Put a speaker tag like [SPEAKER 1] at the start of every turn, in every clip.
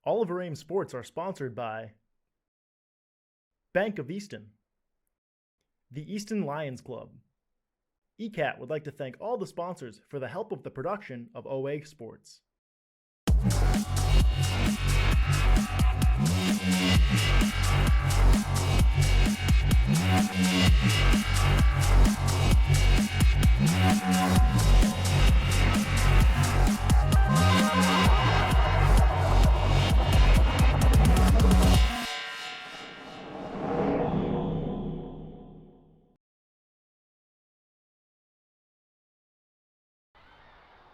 [SPEAKER 1] Oliver Ames Sports are sponsored by Bank of Easton, the Easton Lions Club. ECAT would like to thank all the sponsors for the help of the production of OA Sports.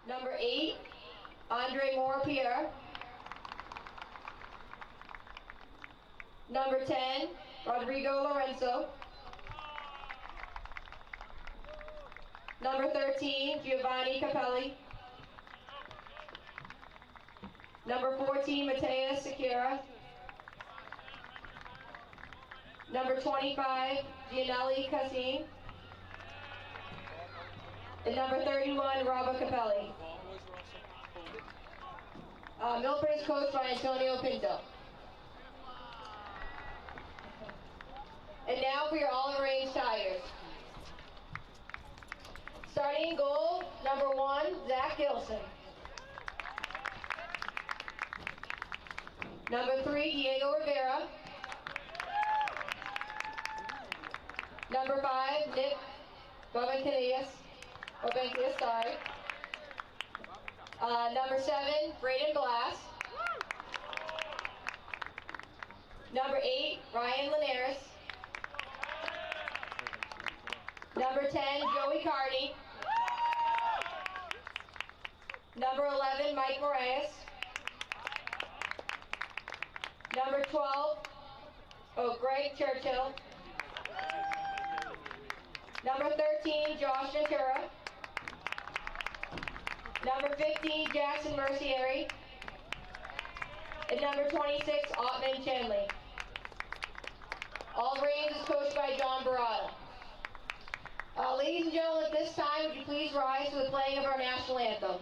[SPEAKER 2] Number 8, Andre Morpierre. Number 10, Rodrigo Lorenzo. Number 13, Giovanni Capelli. Number 14, Matteo Secura. Number 25, Gianelli Cassin. And number 31, Robert Capelli. Milford is coached by Antonio Pinto. And now for your Oliver Ames Tigers. Starting in goal, number 1, Zach Gilson. Number 3, Diego Rivera. Number 5, Nick Bobanquillas. Sorry. Number 7, Braden Glass. Number 8, Ryan Linares. Number 10, Joey Carney. Number 11, Mike Moraes. Number 12, Greg Churchill. Number 13, Josh Ventura. Number 15, Jackson Mercieri. And number 26, Ottman Chenley. Oliver Ames is coached by John Barada. Ladies and gentlemen, at this time, would you please rise for the playing of our national anthem?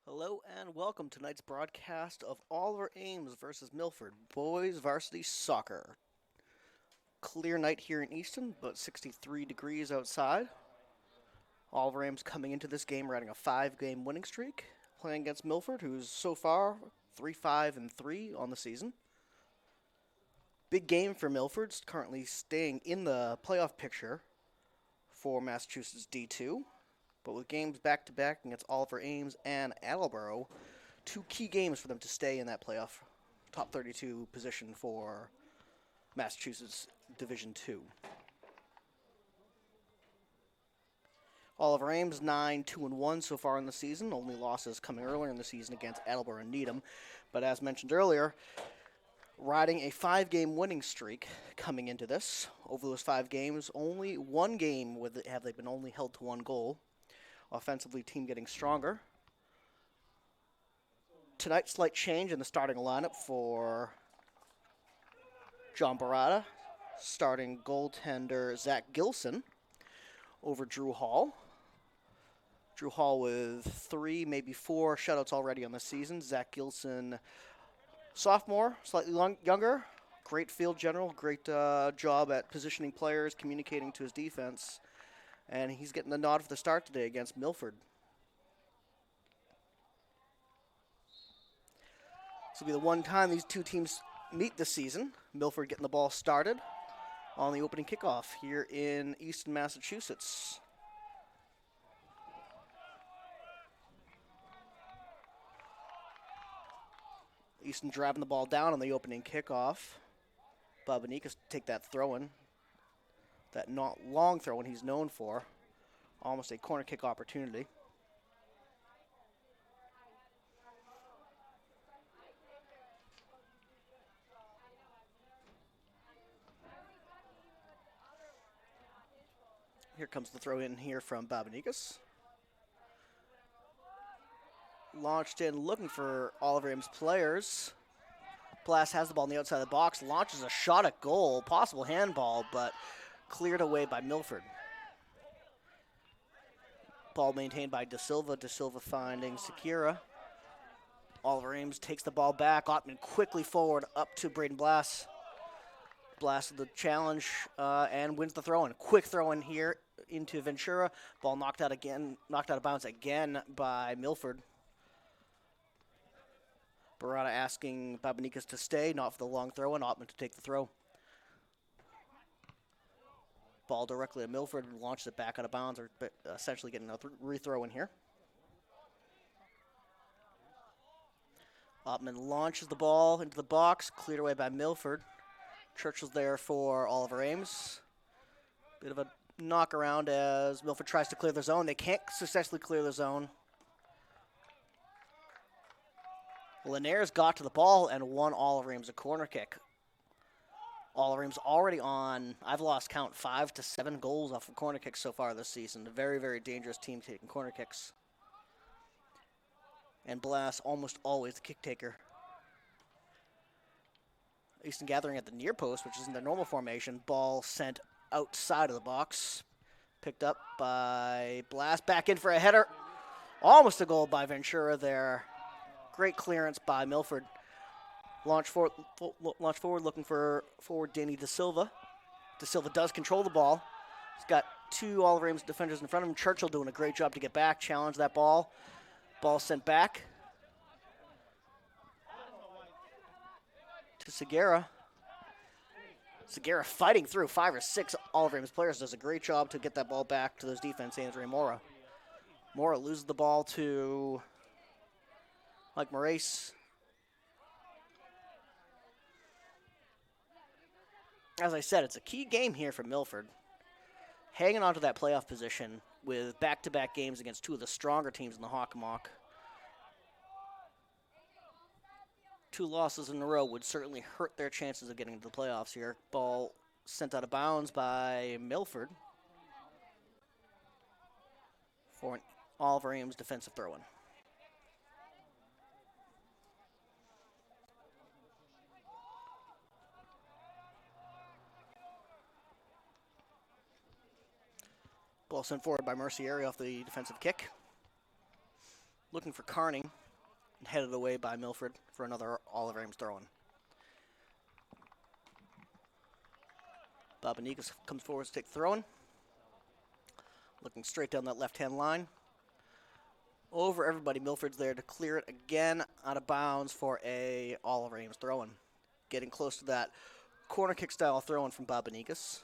[SPEAKER 3] Hello and welcome to tonight's broadcast of Oliver Ames versus Milford Boys Varsity Soccer. Clear night here in Easton, but 63 degrees outside. Oliver Ames coming into this game riding a 5-game winning streak, playing against Milford, who's so far 3-5-3 on the season. Big game for Milford, currently staying in the playoff picture for Massachusetts D2. But with games back-to-back against Oliver Ames and Attleboro, 2 key games for them to stay in that playoff top 32 position for Massachusetts Division II. Oliver Ames 9-2-1 so far in the season. Only losses coming earlier in the season against Attleboro and Needham. But as mentioned earlier, riding a 5-game winning streak coming into this. Over those 5 games, only one game have they been only held to 1 goal. Offensively, team getting stronger. Tonight, slight change in the starting lineup for John Barada. Starting goaltender Zach Gilson over Drew Hall. Drew Hall with 3, maybe 4 shutouts already on the season. Zach Gilson, sophomore, slightly younger. Great field general, great job at positioning players, communicating to his defense. And he's getting the nod for the start today against Milford. This will be the one time these two teams meet this season. Milford getting the ball started on the opening kickoff here in Easton, Massachusetts. Easton driving the ball down on the opening kickoff. Babanikas take that throw-in. That not long throw-in he's known for. Almost a corner kick opportunity. Here comes the throw in here from Babanikas. Launched in, looking for Oliver Ames players. Blast has the ball on the outside of the box, launches a shot at goal, possible handball, but cleared away by Milford. Ball maintained by De Silva. De Silva finding Sakira. Oliver Ames takes the ball back. Ottman quickly forward up to Braden Blast. Blast the challenge and wins the throw-in. Quick throw-in here into Ventura. Ball knocked out of bounds again by Milford. Barada asking Babanikas to stay, not for the long throw-in. Ottman to take the throw. Ball directly to Milford, launches it back out of bounds, or essentially getting a rethrow in here. Ottman launches the ball into the box, cleared away by Milford. Churchill's there for Oliver Ames. Bit of a knock around as Milford tries to clear the zone. They can't successfully clear the zone. Linares got to the ball and won Oliver Ames a corner kick. Oliver Ames already on, I've lost count, 5 to 7 goals off of corner kicks so far this season. A very, very dangerous team taking corner kicks. And Blast almost always the kick taker. Easton gathering at the near post, which isn't their normal formation. Ball sent outside of the box. Picked up by Blast. Back in for a header. Almost a goal by Ventura there. Great clearance by Milford. Launch forward looking for forward Danny De Silva. De Silva does control the ball. He's got 2 Oliver Ames defenders in front of him. Churchill doing a great job to get back, challenge that ball. Ball sent back to Segura. Segura fighting through 5 or 6 Oliver Ames players. Does a great job to get that ball back to those defense, Andre Mora. Mora loses the ball to Mike Moraes. As I said, it's a key game here for Milford. Hanging on to that playoff position with back-to-back games against 2 of the stronger teams in the Hockomock. 2 losses in a row would certainly hurt their chances of getting to the playoffs here. Ball sent out of bounds by Milford for an Oliver Ames defensive throw-in. Ball sent forward by Mercieri off the defensive kick. Looking for Carney. And headed away by Milford for another Oliver Ames throw-in. Babanikas comes forward to take the throw-in. Looking straight down that left-hand line. Over everybody, Milford's there to clear it again out of bounds for a Oliver Ames throw-in. Getting close to that corner kick style throw-in from Babanikas.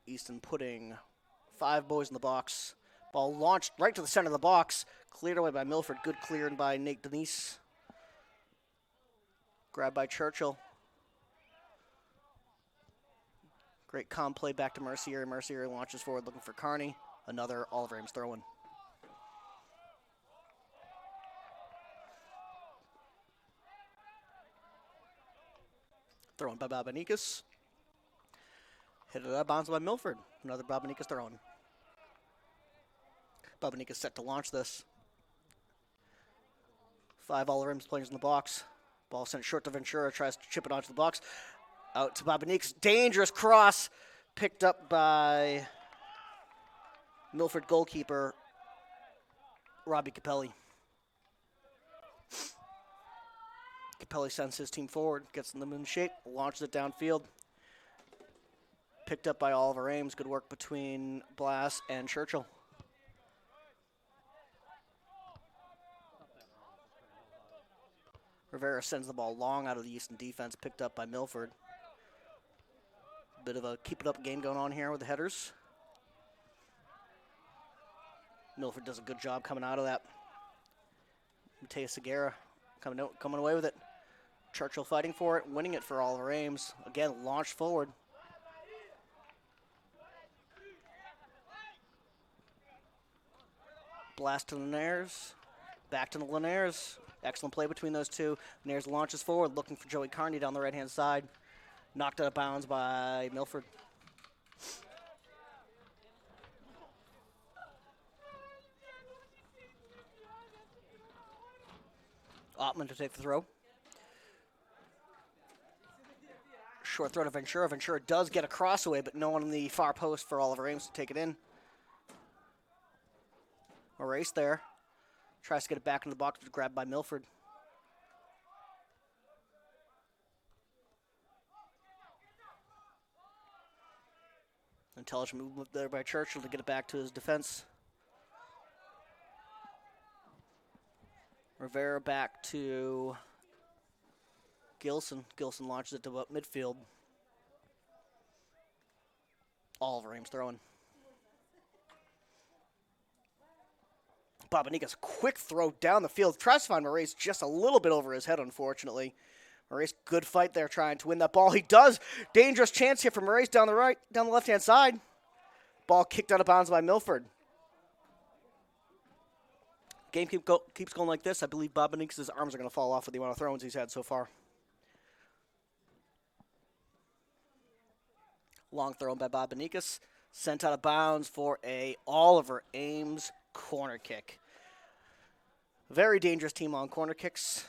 [SPEAKER 3] Easton putting 5 boys in the box. Ball launched right to the center of the box. Cleared away by Milford. Good clearing by Nate Denise. Grabbed by Churchill. Great calm play back to Mercier. Mercier launches forward looking for Carney. Another Oliver Ames throw-in. Thrown by Babanikas. Hit it out of bounds by Milford. Another Babanikas throw-in. Babanikas set to launch this. 5 Oliver Ames players in the box. Ball sent short to Ventura. Tries to chip it onto the box. Out to Babanikas. Dangerous cross. Picked up by Milford goalkeeper Robbie Capelli. Capelli sends his team forward, gets them in shape, launches it downfield. Picked up by Oliver Ames. Good work between Blass and Churchill. Rivera sends the ball long out of the Easton defense, picked up by Milford. Bit of a keep it up game going on here with the headers. Milford does a good job coming out of that. Mateus Segura coming away with it. Churchill fighting for it, winning it for Oliver Ames. Again, launched forward. Blast to Linares. Back to the Linares. Excellent play between those two. Linares launches forward, looking for Joey Carney down the right-hand side. Knocked out of bounds by Milford. Ottman to take the throw. Short throw to Ventura. Ventura does get a cross away, but no one in the far post for Oliver Ames to take it in. A race there. Tries to get it back into the box, but grabbed by Milford. Intelligent movement there by Churchill to get it back to his defense. Rivera back to Gilson. Gilson launches it to about midfield. Oliver Ames throwing. Babanikas, quick throw down the field. Tries to find Moraes just a little bit over his head, unfortunately. Moraes, good fight there trying to win that ball. He does. Dangerous chance here for Moraes down the left-hand side. Ball kicked out of bounds by Milford. Game keeps going like this. I believe Babanikas' arms are going to fall off with the amount of throw-ins he's had so far. Long throw by Babanikas. Sent out of bounds for a Oliver Ames corner kick. Very dangerous team on corner kicks.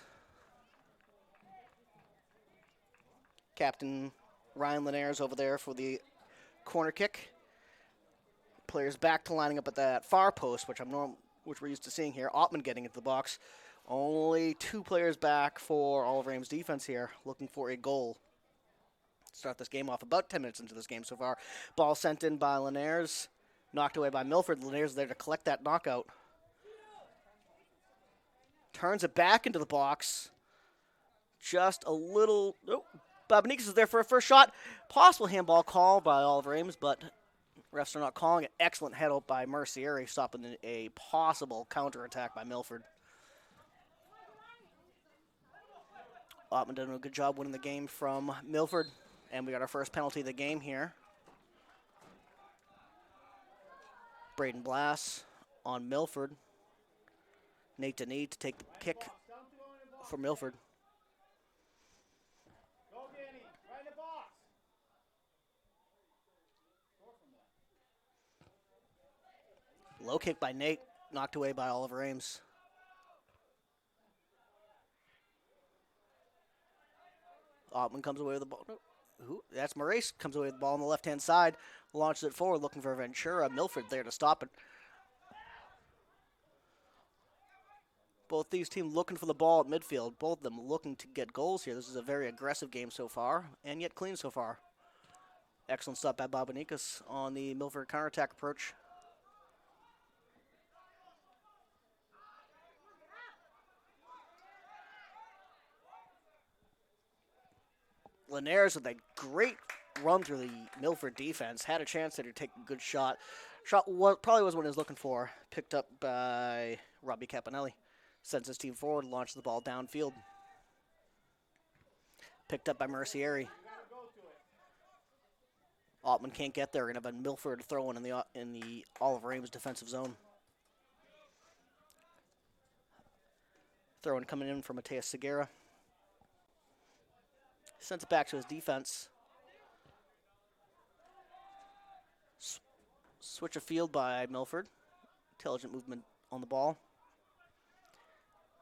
[SPEAKER 3] Captain Ryan Linares over there for the corner kick. Players back to lining up at that far post, which we're used to seeing here. Ottman getting into the box. Only 2 players back for Oliver Ames defense here, looking for a goal. Start this game off about 10 minutes into this game so far. Ball sent in by Linares. Knocked away by Milford. Linares there to collect that knockout. Turns it back into the box. Just a little... Oh, Babanikas is there for a first shot. Possible handball call by Oliver Ames, but refs are not calling it. Excellent head out by Mercier, stopping a possible counterattack by Milford. Ottman did a good job winning the game from Milford. And we got our first penalty of the game here. Braden Blass on Milford. Nate Denny to take the kick for Milford. Low kick by Nate, knocked away by Oliver Ames. Ottman comes away with the ball. That's Moraes, comes away with the ball on the left-hand side, launches it forward, looking for Ventura. Milford there to stop it. Both these teams looking for the ball at midfield. Both of them looking to get goals here. This is a very aggressive game so far, and yet clean so far. Excellent stop by Babanikas on the Milford counterattack approach. Linares with a great run through the Milford defense. Had a chance there to take a good shot. Probably was what he was looking for. Picked up by Robbie Caponelli. Sends his team forward, launches the ball downfield. Picked up by Mercier. Altman can't get there. We're going to have Milford throwing in the Oliver Ames defensive zone. Throwing coming in from Mateus Segura. Sends it back to his defense. Switch of field by Milford. Intelligent movement on the ball.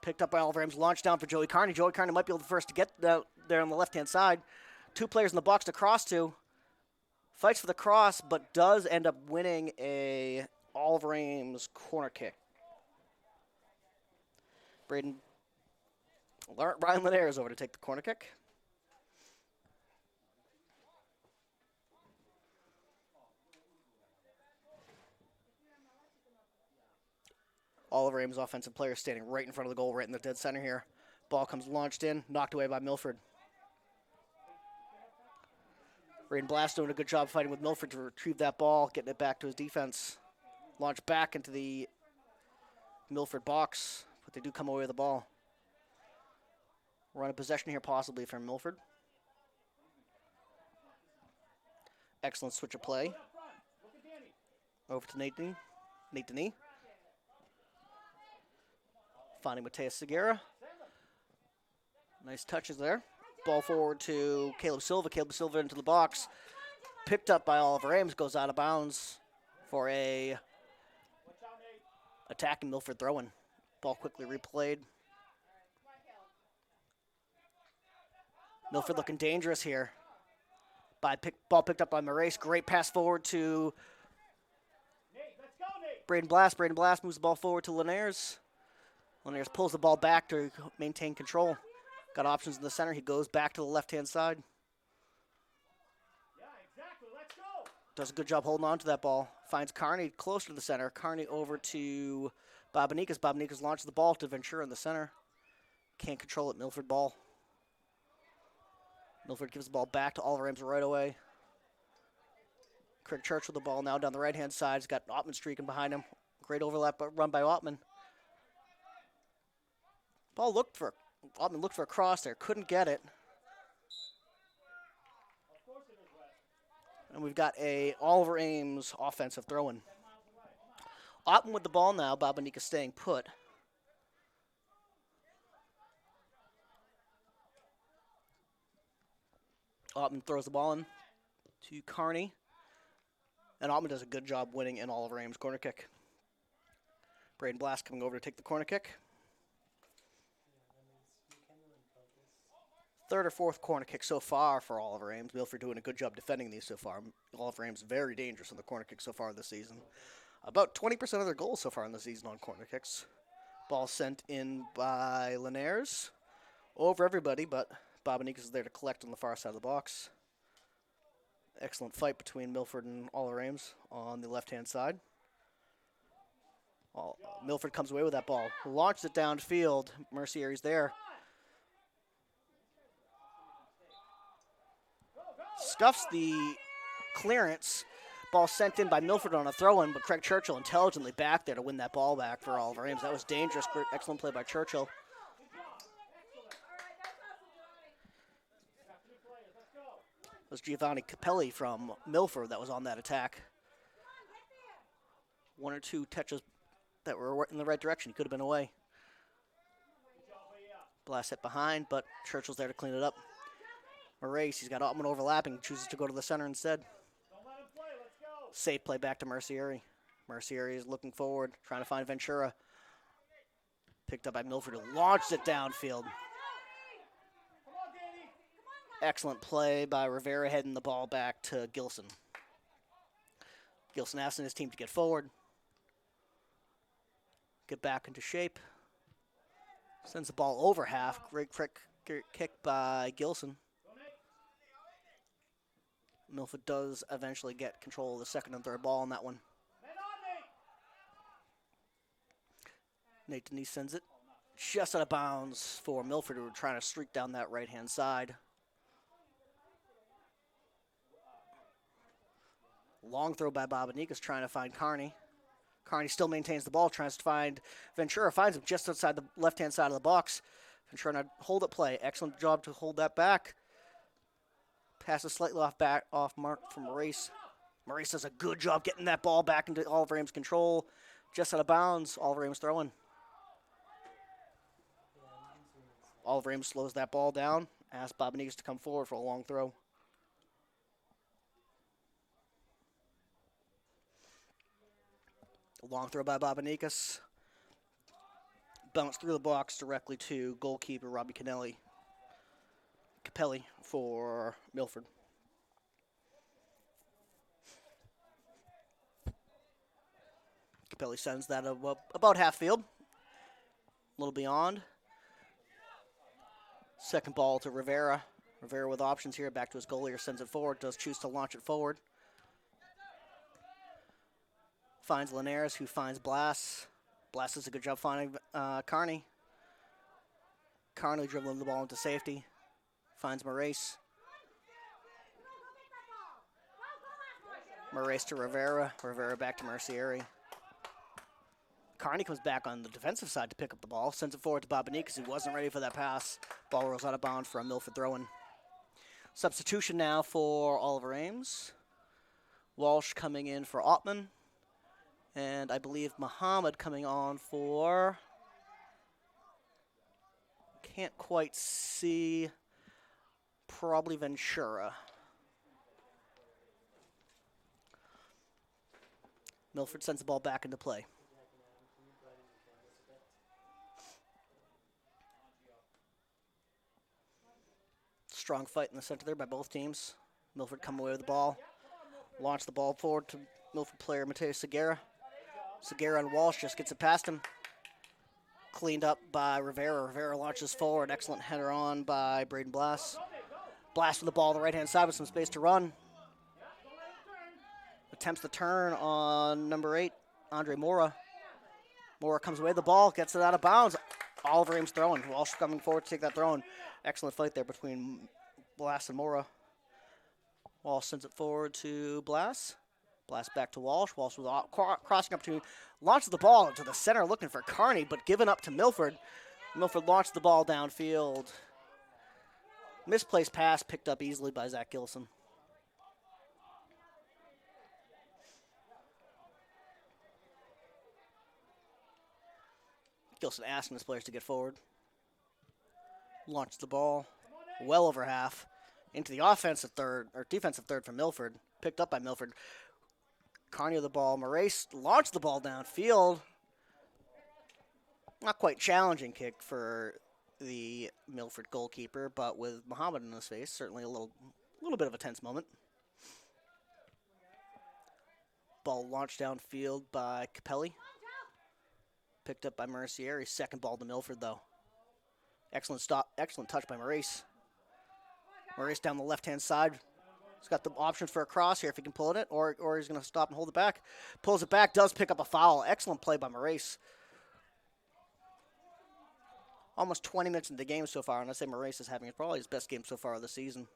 [SPEAKER 3] Picked up by Oliver Ames. Launched down for Joey Carney. Joey Carney might be able to first to get there on the left-hand side. 2 players in the box to cross to. Fights for the cross, but does end up winning a Oliver Ames corner kick. Ryan Linares over to take the corner kick. Oliver Ames offensive player standing right in front of the goal, right in the dead center here. Ball comes launched in, knocked away by Milford. Braden Blast doing a good job fighting with Milford to retrieve that ball, getting it back to his defense. Launch back into the Milford box, but they do come away with the ball. Run a possession here possibly from Milford. Excellent switch of play. Over to Nate Denis. Finding Mateus Segura. Nice touches there. Ball forward to Caleb Silva. Caleb Silva into the box. Picked up by Oliver Ames. Goes out of bounds for a attacking Milford throw-in. Ball quickly replayed. Milford looking dangerous here. Ball picked up by Moraes. Great pass forward to Braden Blast. Braden Blast moves the ball forward to Linares. Linares pulls the ball back to maintain control. Got options in the center. He goes back to the left-hand side. Does a good job holding on to that ball. Finds Carney close to the center. Carney over to Babanikas. Babanikas launches the ball to Ventura in the center. Can't control it. Milford ball. Milford gives the ball back to Oliver Ames right away. Craig Church with the ball now down the right-hand side. He's got Ottman streaking behind him. Great overlap run by Ottman. Ottman looked for a cross there. Couldn't get it. And we've got a Oliver Ames offensive throw-in. Ottman with the ball now. Babanika staying put. Ottman throws the ball in to Carney. And Ottman does a good job winning an Oliver Ames corner kick. Braden Blast coming over to take the corner kick. Third or fourth corner kick so far for Oliver Ames. Milford doing a good job defending these so far. Oliver Ames very dangerous on the corner kick so far this season. About 20% of their goals so far in the season on corner kicks. Ball sent in by Linares. Over everybody, but Babanikas is there to collect on the far side of the box. Excellent fight between Milford and Oliver Ames on the left-hand side. Milford comes away with that ball. Launches it downfield. Mercier's there. Scuffs the clearance. Ball sent in by Milford on a throw-in, but Craig Churchill intelligently back there to win that ball back for Oliver Ames. That was dangerous. Excellent play by Churchill. It was Giovanni Capelli from Milford that was on that attack. One or two touches that were in the right direction. He could have been away. Blast hit behind, but Churchill's there to clean it up. Moraes, he's got Ottman overlapping, chooses to go to the center instead. Safe play back to Mercieri. Mercieri is looking forward, trying to find Ventura. Picked up by Milford, who launched it downfield. Excellent play by Rivera, heading the ball back to Gilson. Gilson asking his team to get forward. Get back into shape. Sends the ball over half. Great kick by Gilson. Milford does eventually get control of the second and third ball on that one. Nate Denis sends it just out of bounds for Milford, who were trying to streak down that right-hand side. Long throw by Babanikas trying to find Carney. Carney still maintains the ball, tries to find Ventura, finds him just outside the left-hand side of the box. Ventura hold it play. Excellent job to hold that back. Passes slightly off mark from Maurice. Maurice does a good job getting that ball back into Oliver Ames' control. Just out of bounds. Oliver Ames throwing. Oliver Ames slows that ball down. Asks Bobanese to come forward for a long throw. A long throw by Bobanicus. Bounce through the box directly to goalkeeper Robbie Capelli for Milford. Capelli sends that about half field. A little beyond. Second ball to Rivera. Rivera with options here. Back to his goalie or sends it forward. Does choose to launch it forward. Finds Linares, who finds Blas. Blas does a good job finding Carney. Carney dribbling the ball into safety. Finds Maurice. Maurice to Rivera. Rivera back to Mercieri. Carney comes back on the defensive side to pick up the ball. Sends it forward to Bobanese, who wasn't ready for that pass. Ball rolls out of bounds for a Milford throw-in. Substitution now for Oliver Ames. Walsh coming in for Ottman. And I believe Muhammad coming on for... Can't quite see. Probably Ventura. Milford sends the ball back into play. Strong fight in the center there by both teams. Milford come away with the ball. Launch the ball forward to Milford player Mateus Segura. Segura and Walsh just gets it past him. Cleaned up by Rivera. Rivera launches forward. Excellent header on by Braden Blas. Blas with the ball on the right-hand side with some space to run. Attempts the turn on number 8, Andre Mora. Mora comes away with the ball, gets it out of bounds. Oliver Ames throwing. Walsh coming forward to take that throw. Excellent fight there between Blas and Mora. Walsh sends it forward to Blas. Blas back to Walsh. Walsh with a crossing opportunity. Launches the ball into the center looking for Carney, but given up to Milford. Milford launched the ball downfield. Misplaced pass picked up easily by Zach Gilson. Gilson asking his players to get forward. Launched the ball well over half into the offensive third, or defensive third for Milford. Picked up by Milford. Carney with the ball. Maurice launched the ball downfield. Not quite challenging kick for the Milford goalkeeper, but with Muhammad in his face, certainly a little bit of a tense moment. Ball launched downfield by Capelli. Picked up by Mercieri. Second ball to Milford, though. Excellent stop. Excellent touch by Maurice. Maurice down the left-hand side. He's got the options for a cross here if he can pull it, or he's going to stop and hold it back. Pulls it back, does pick up a foul. Excellent play by Maurice. Almost 20 minutes into the game so far, and I'd say Maurice is having probably his best game so far of the season.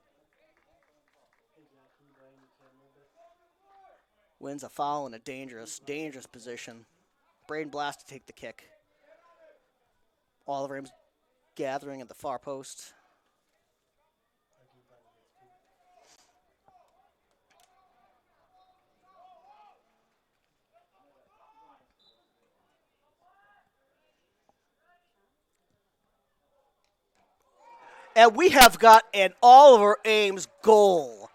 [SPEAKER 3] Wins a foul in a dangerous position. Braden Blas to take the kick. Oliver Ames gathering at the far post. And we have got an Oliver Ames goal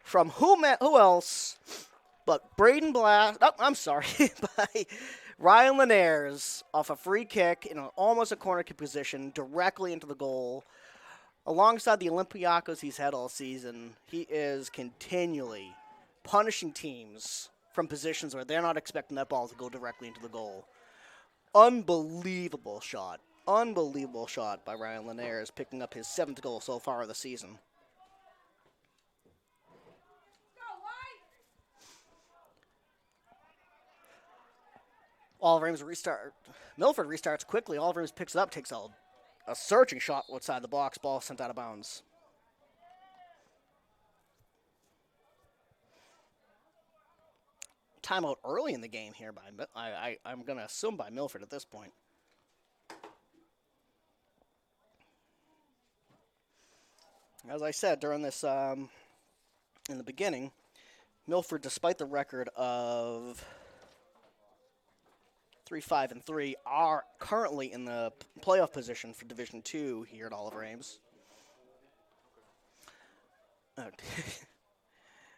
[SPEAKER 3] from who else but Braden Blas. Oh, I'm sorry, by Ryan Linares off a free kick in almost a corner kick position directly into the goal. Alongside the Olympiacos he's had all season, he is continually punishing teams from positions where they're not expecting that ball to go directly into the goal. Unbelievable shot. Unbelievable shot by Ryan Linares, picking up his 7th goal so far of the season. Oliver Ames restart. Milford restarts quickly. Oliver Ames picks it up, takes a searching shot outside the box. Ball sent out of bounds. Timeout early in the game here by I'm going to assume by Milford at this point. As I said during this, in the beginning, Milford, despite the record of 3-5-3, are currently in the playoff position for Division II here at Oliver Ames.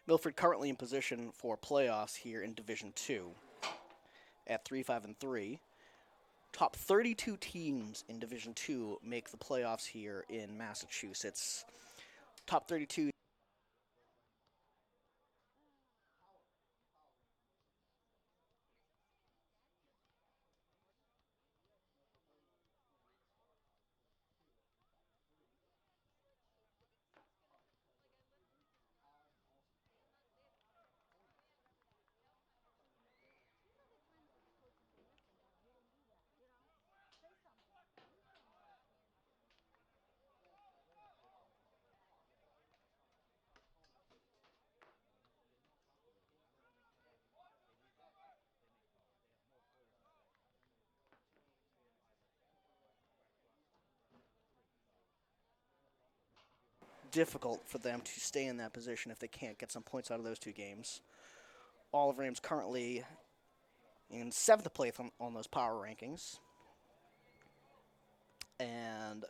[SPEAKER 3] Milford currently in position for playoffs here in Division II at 3-5-3. Top 32 teams in Division II make the playoffs here in Massachusetts. Top 32. Difficult for them to stay in that position if they can't get some points out of those two games. Oliver Ames currently in 7th place on those power rankings. And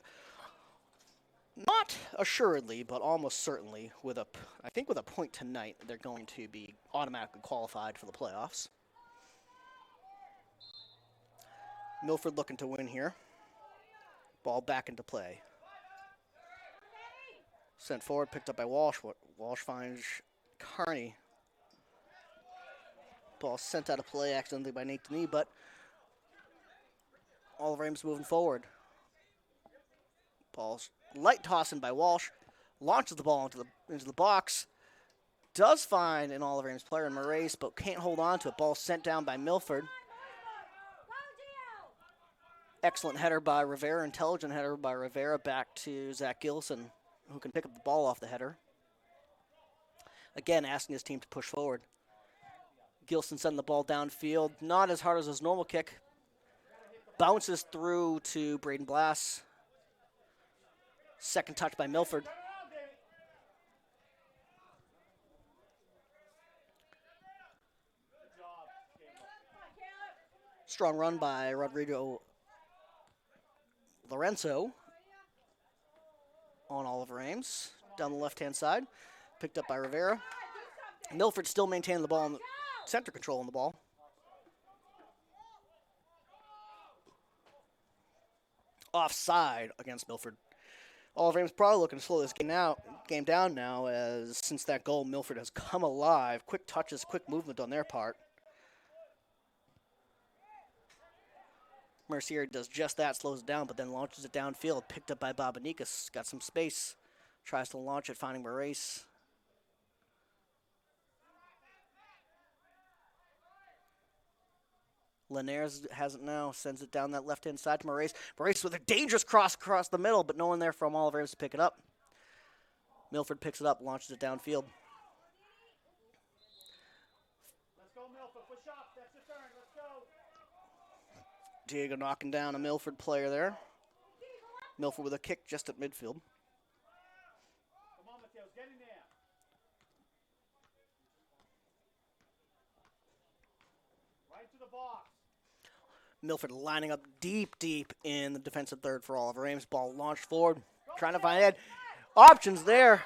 [SPEAKER 3] not assuredly, but almost certainly, I think with a point tonight, they're going to be automatically qualified for the playoffs. Milford looking to win here. Ball back into play. Sent forward, picked up by Walsh. Walsh finds Carney. Ball sent out of play accidentally by Nate Denis, but Oliver Ames moving forward. Ball's light tossing by Walsh. Launches the ball into the box. Does find an Oliver Ames player in Moraes, but can't hold on to it. Ball sent down by Milford. Excellent header by Rivera. Intelligent header by Rivera back to Zach Gilson, who can pick up the ball off the header. Again, asking his team to push forward. Gilson sending the ball downfield. Not as hard as his normal kick. Bounces through to Braden Blass. Second touch by Milford. Strong run by Rodrigo Lorenzo on Oliver Ames. Down the left-hand side. Picked up by Rivera. Milford still maintaining the ball, in the center control on the ball. Offside against Milford. Oliver Ames probably looking to slow this game down now, as since that goal, Milford has come alive. Quick touches, quick movement on their part. Mercier does just that, slows it down, but then launches it downfield. Picked up by Babanikas. Got some space. Tries to launch it, finding Moraes. Linares has it now, sends it down that left-hand side to Moraes. Moraes with a dangerous cross across the middle, but no one there from Oliver Ames to pick it up. Milford picks it up, launches it downfield.
[SPEAKER 1] Let's go, Milford. Push up. That's your turn. Let's go.
[SPEAKER 3] Diego knocking down a Milford player there. Milford with a kick just at midfield.
[SPEAKER 1] Come on, Mateos. Get in there. Right to the box.
[SPEAKER 3] Milford lining up deep in the defensive third for Oliver Ames. Ball launched forward, trying to find Ed. Options there.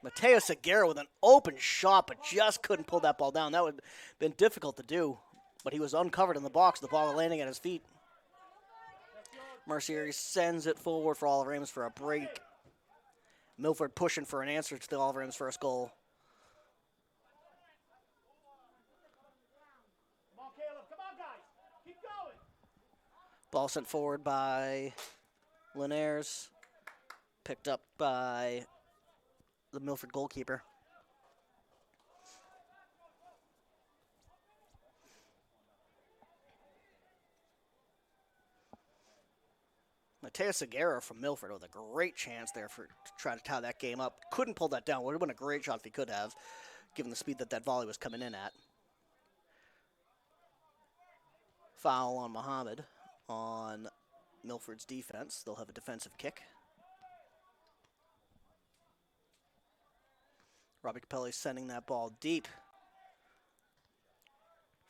[SPEAKER 3] Mateo Segura with an open shot, but just couldn't pull that ball down. That would have been difficult to do, but he was uncovered in the box. The ball landing at his feet. Mercier sends it forward for Oliver Ames for a break. Milford pushing for an answer to the Oliver Ames first goal. Ball sent forward by Linares. Picked up by the Milford goalkeeper. Mateo Segura from Milford with a great chance there to try to tie that game up. Couldn't pull that down. Would have been a great shot if he could have, given the speed that volley was coming in at. Foul on Muhammad on Milford's defense. They'll have a defensive kick. Robbie Capelli sending that ball deep.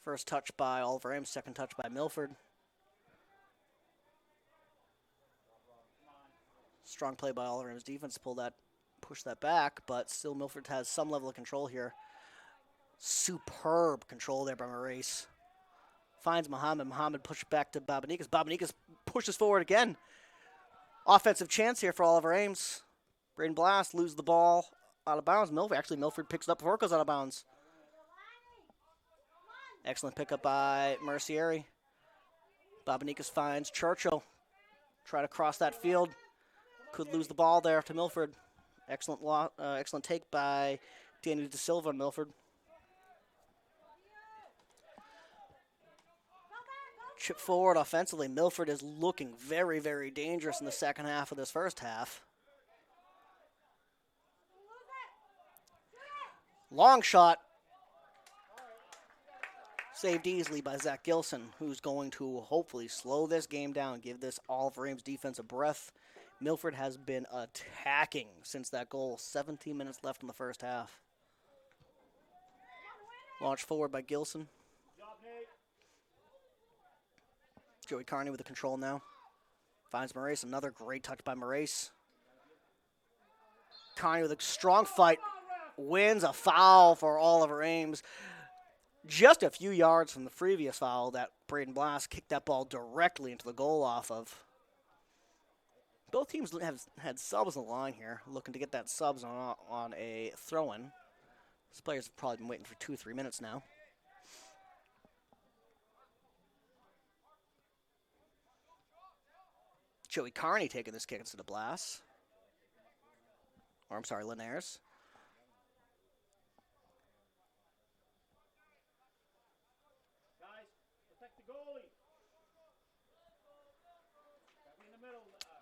[SPEAKER 3] First touch by Oliver Ames, second touch by Milford. Strong play by Oliver Ames' defense to push that back, but still Milford has some level of control here. Superb control there by Maurice. Finds Muhammad. Muhammad pushes back to Babanikas. Babanikas pushes forward again. Offensive chance here for Oliver Ames. Braden Blast loses the ball out of bounds. Milford picks it up before it goes out of bounds. Excellent pickup by Mercieri. Babanikas finds Churchill. Try to cross that field. Could lose the ball there to Milford. Excellent take by Danny De Silva and Milford. Chip forward offensively. Milford is looking very, very dangerous in the second half of this first half. Long shot. Saved easily by Zach Gilson, who's going to hopefully slow this game down, give this Oliver Ames defense a breath. Milford has been attacking since that goal. 17 minutes left in the first half. Launched forward by Gilson. Joey Carney with the control now. Finds Maurice. Another great touch by Maurice. Carney with a strong fight. Wins a foul for Oliver Ames. Just a few yards from the previous foul that Braden Blast kicked that ball directly into the goal off of. Both teams have had subs on the line here, looking to get that subs on a throw-in. These players have probably been waiting for 2-3 minutes now. Joey Carney taking this kick instead of Blast. Or, I'm sorry, Linares.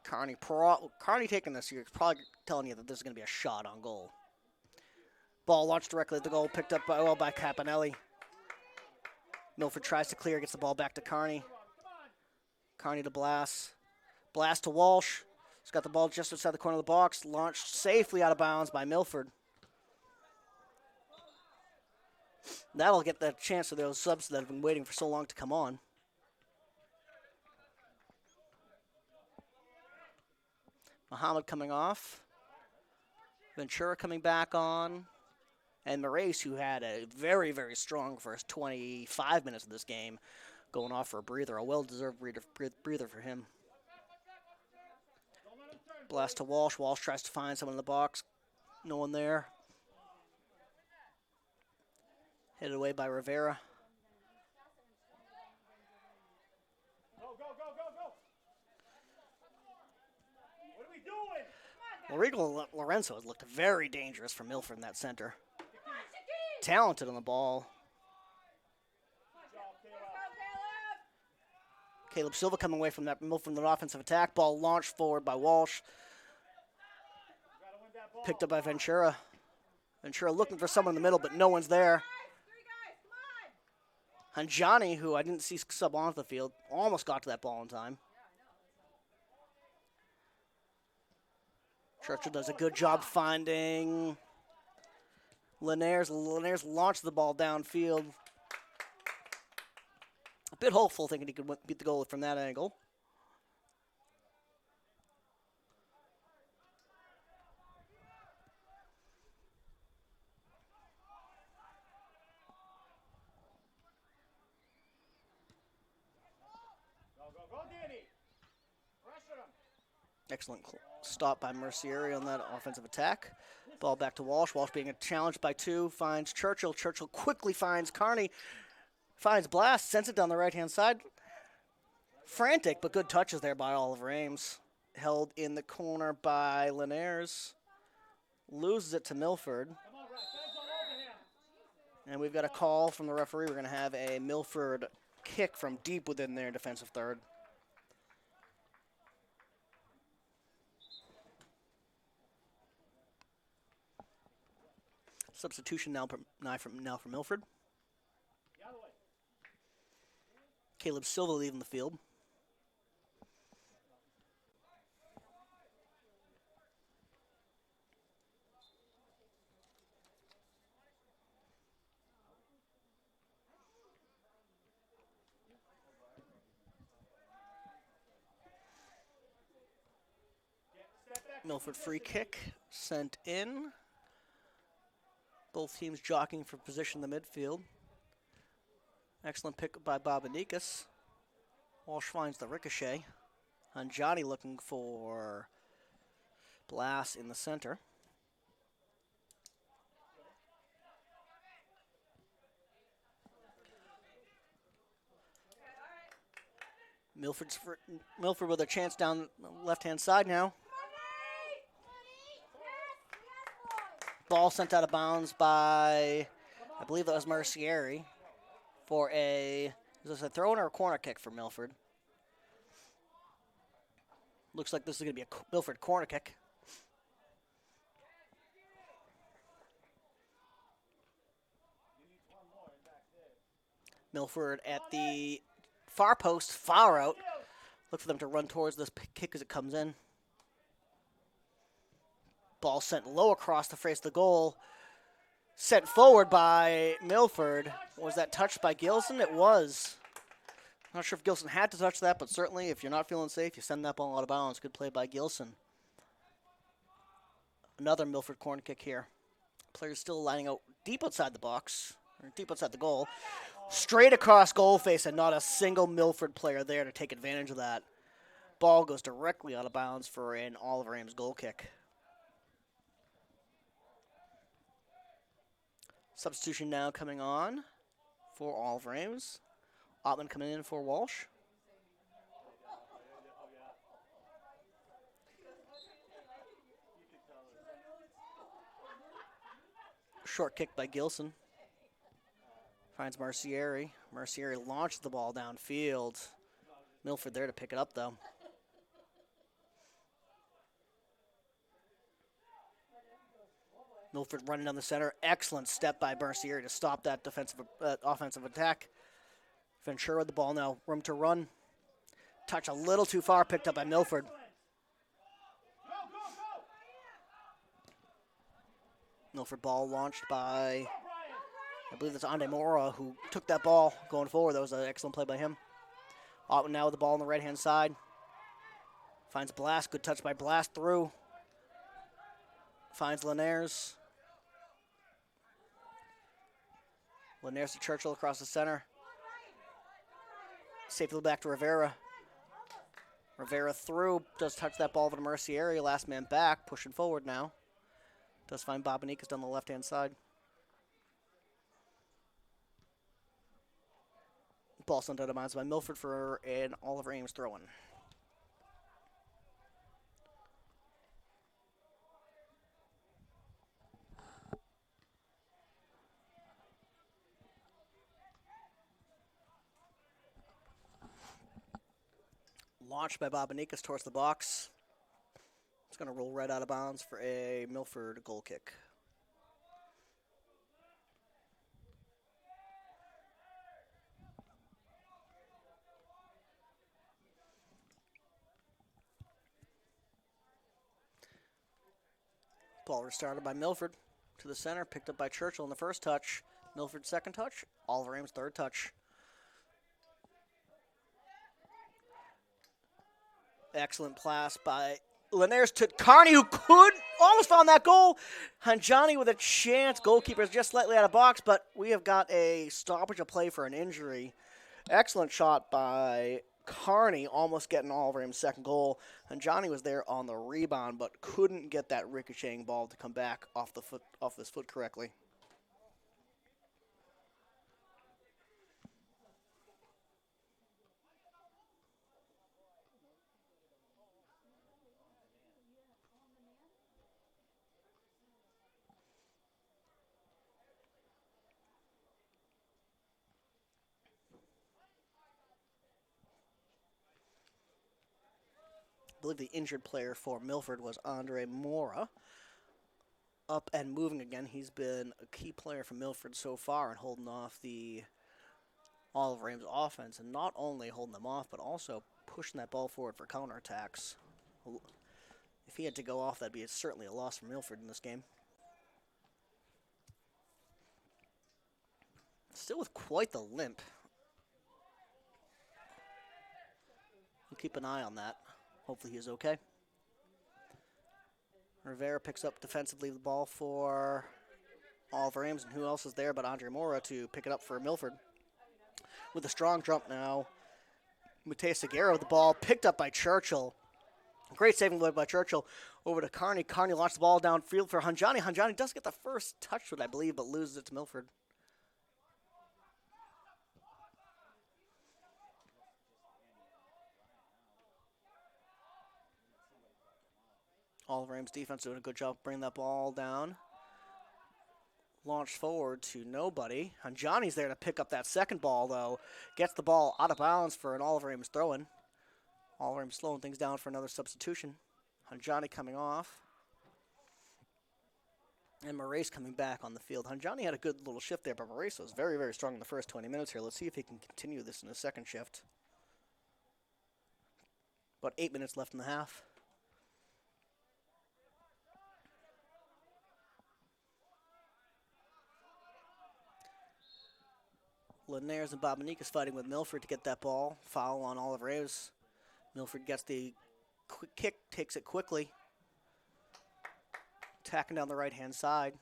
[SPEAKER 3] Carney taking this here is probably telling you that this is going to be a shot on goal. Ball launched directly at the goal, picked up by Capanelli. Milford tries to clear, gets the ball back to Carney. Carney to Blast. Blast to Walsh. He's got the ball just outside the corner of the box. Launched safely out of bounds by Milford. That'll get the chance of those subs that have been waiting for so long to come on. Muhammad coming off. Ventura coming back on. And Maurice, who had a very, very strong first 25 minutes of this game, going off for a breather. A well-deserved breather for him. Blast to Walsh. Walsh tries to find someone in the box. No one there. Hit away by Rivera. Rodrigo Lorenzo has looked very dangerous for Milford in that center. Talented on the ball. Caleb Silva coming away from that Milford from the offensive attack. Ball launched forward by Walsh. Picked up by Ventura. Ventura looking for someone in the middle, but no one's there. And Johnny, who I didn't see sub onto the field, almost got to that ball in time. Churchill does a good job finding Linares. Linares launched the ball downfield. A bit hopeful, thinking he could beat the goal from that angle. Excellent stop by Mercieri on that offensive attack. Ball back to Walsh. Walsh being challenged by two. Finds Churchill. Churchill quickly finds Carney. Finds Blast. Sends it down the right-hand side. Frantic, but good touches there by Oliver Ames. Held in the corner by Linares. Loses it to Milford. And we've got a call from the referee. We're going to have a Milford kick from deep within their defensive third. Substitution now for Milford. Caleb Silva leaving the field. Milford free kick sent in. Both teams jockeying for position in the midfield. Excellent pick by Babanikas. Walsh finds the ricochet. And Johnny looking for Blass in the center. Milford with a chance down the left-hand side now. Ball sent out of bounds by, I believe that was Mercieri, for is this a throw-in or a corner kick for Milford? Looks like this is going to be a Milford corner kick. Milford at the far post, far out. Look for them to run towards this kick as it comes in. Ball sent low across the face of the goal. Sent forward by Milford. Was that touched by Gilson? It was. I'm not sure if Gilson had to touch that, but certainly if you're not feeling safe, you send that ball out of bounds. Good play by Gilson. Another Milford corner kick here. Players still lining out deep outside the box, or deep outside the goal. Straight across goal face, and not a single Milford player there to take advantage of that. Ball goes directly out of bounds for an Oliver Ames goal kick. Substitution now coming on for Oliver Ames. Ottman coming in for Walsh. Short kick by Gilson. Finds Mercieri. Mercieri launches the ball downfield. Milford there to pick it up, though. Milford running down the center. Excellent step by Mercieri to stop that offensive attack. Ventura with the ball now. Room to run. Touch a little too far. Picked up by Milford. Milford ball launched by, I believe that's Ande Mora, who took that ball going forward. That was an excellent play by him. Otwin now with the ball on the right-hand side. Finds Blast. Good touch by Blast through. Finds Linares. Linares to Churchill across the center. Safely back to Rivera. Rivera through. Does touch that ball over to Mercieri. Last man back. Pushing forward now. Does find Babanikas down the left-hand side. Ball sent out of bounds by Milford for an Oliver Ames throw-in. Launched by Babanikas towards the box. It's going to roll right out of bounds for a Milford goal kick. Ball restarted by Milford to the center, picked up by Churchill in the first touch. Milford's second touch, Oliver Ames' third touch. Excellent pass by Linares to Carney, who could almost found that goal. And Johnny with a chance. Goalkeeper's just slightly out of box, but we have got a stoppage of play for an injury. Excellent shot by Carney, almost getting Oliver Ames' second goal. And Johnny was there on the rebound, but couldn't get that ricocheting ball to come back off his foot correctly. I believe the injured player for Milford was Andre Mora. Up and moving again. He's been a key player for Milford so far in holding off the Oliver Ames offense, and not only holding them off, but also pushing that ball forward for counterattacks. If he had to go off, that'd be certainly a loss for Milford in this game. Still with quite the limp. We'll keep an eye on that. Hopefully he is okay. Rivera picks up defensively the ball for Oliver Ames, and who else is there but Andre Mora to pick it up for Milford. With a strong jump now, Mateo Seguero, the ball picked up by Churchill. Great saving play by Churchill over to Carney. Carney launched the ball downfield for Hanjani. Hanjani does get the first touch with it, I believe, but loses it to Milford. Oliver Ames defense doing a good job bringing that ball down. Launched forward to nobody. Hanjani's there to pick up that second ball, though. Gets the ball out of bounds for an Oliver Ames throw-in. Oliver Ames slowing things down for another substitution. Hanjani coming off. And Moraes coming back on the field. Hanjani had a good little shift there, but Moraes was very, very strong in the first 20 minutes here. Let's see if he can continue this in the second shift. About 8 minutes left in the half. Linares and Bobanikas fighting with Milford to get that ball. Foul on Oliver Ames. Milford gets the quick kick, takes it quickly. Attacking down the right-hand side.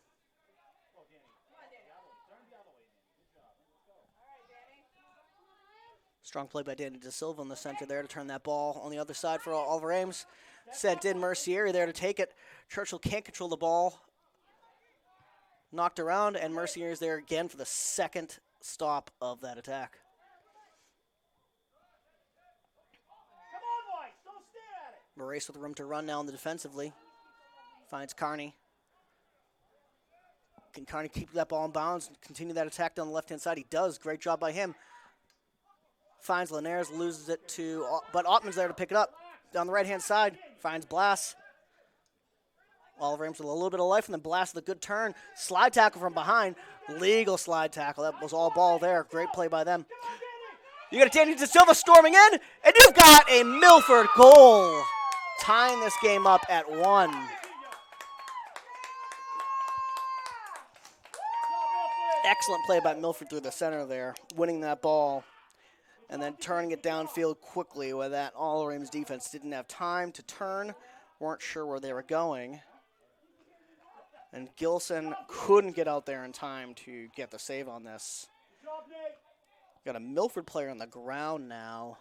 [SPEAKER 3] Strong play by Danny De Silva in the center there to turn that ball on the other side for Oliver Ames. Sent in Mercier there to take it. Churchill can't control the ball. Knocked around, and Mercier is there again for the second stop of that attack. Moraes with room to run now on the defensively. Finds Carney. Can Carney keep that ball in bounds and continue that attack down the left-hand side? He does. Great job by him. Finds Linares, loses it to, but Ottman's there to pick it up. Down the right-hand side, finds Blass. Oliver Ames with a little bit of life, and then Blass with a good turn. Slide tackle from behind. Legal slide tackle. That was all ball there. Great play by them. You got Danny De Silva storming in, and you've got a Milford goal. Tying this game up at 1. Excellent play by Milford through the center there, winning that ball, and then turning it downfield quickly where that Oliver Ames defense didn't have time to turn, weren't sure where they were going. And Gilson couldn't get out there in time to get the save on this. Got a Milford player on the ground now.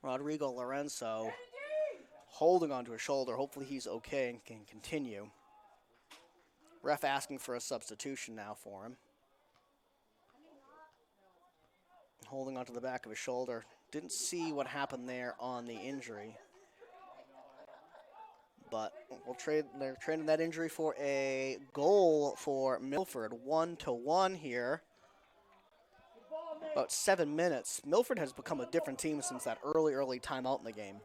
[SPEAKER 3] Rodrigo Lorenzo holding onto his shoulder. Hopefully he's okay and can continue. Ref asking for a substitution now for him. Holding onto the back of his shoulder. Didn't see what happened there on the injury. But they're trading that injury for a goal for Milford. 1-1 here. About 7 minutes. Milford has become a different team since that early timeout in the game.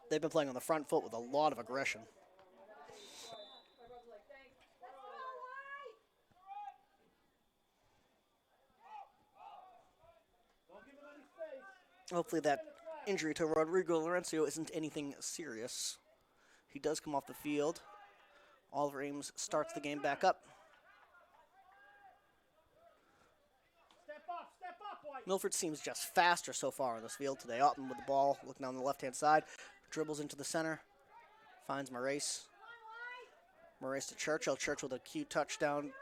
[SPEAKER 3] They've been playing on the front foot with a lot of aggression. Hopefully that injury to Rodrigo Lorenzo isn't anything serious. He does come off the field. Oliver Ames starts the game back up. Milford seems just faster so far on this field today. Ottman with the ball, looking down the left-hand side. Dribbles into the center. Finds Moraes. Moraes to Churchill. Churchill with a cute touchdown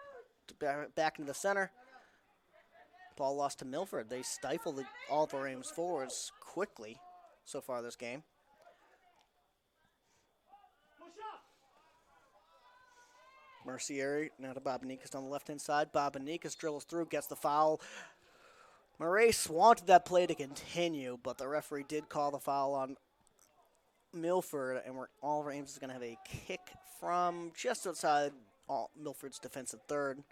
[SPEAKER 3] back into the center. Ball lost to Milford. They stifle the Oliver Ames forwards quickly so far this game. Mercier now to Bobanikas on the left-hand side. Bobanikas dribbles through, gets the foul. Moraes wanted that play to continue, but the referee did call the foul on Milford, and Oliver Ames is going to have a kick from just outside Milford's defensive third.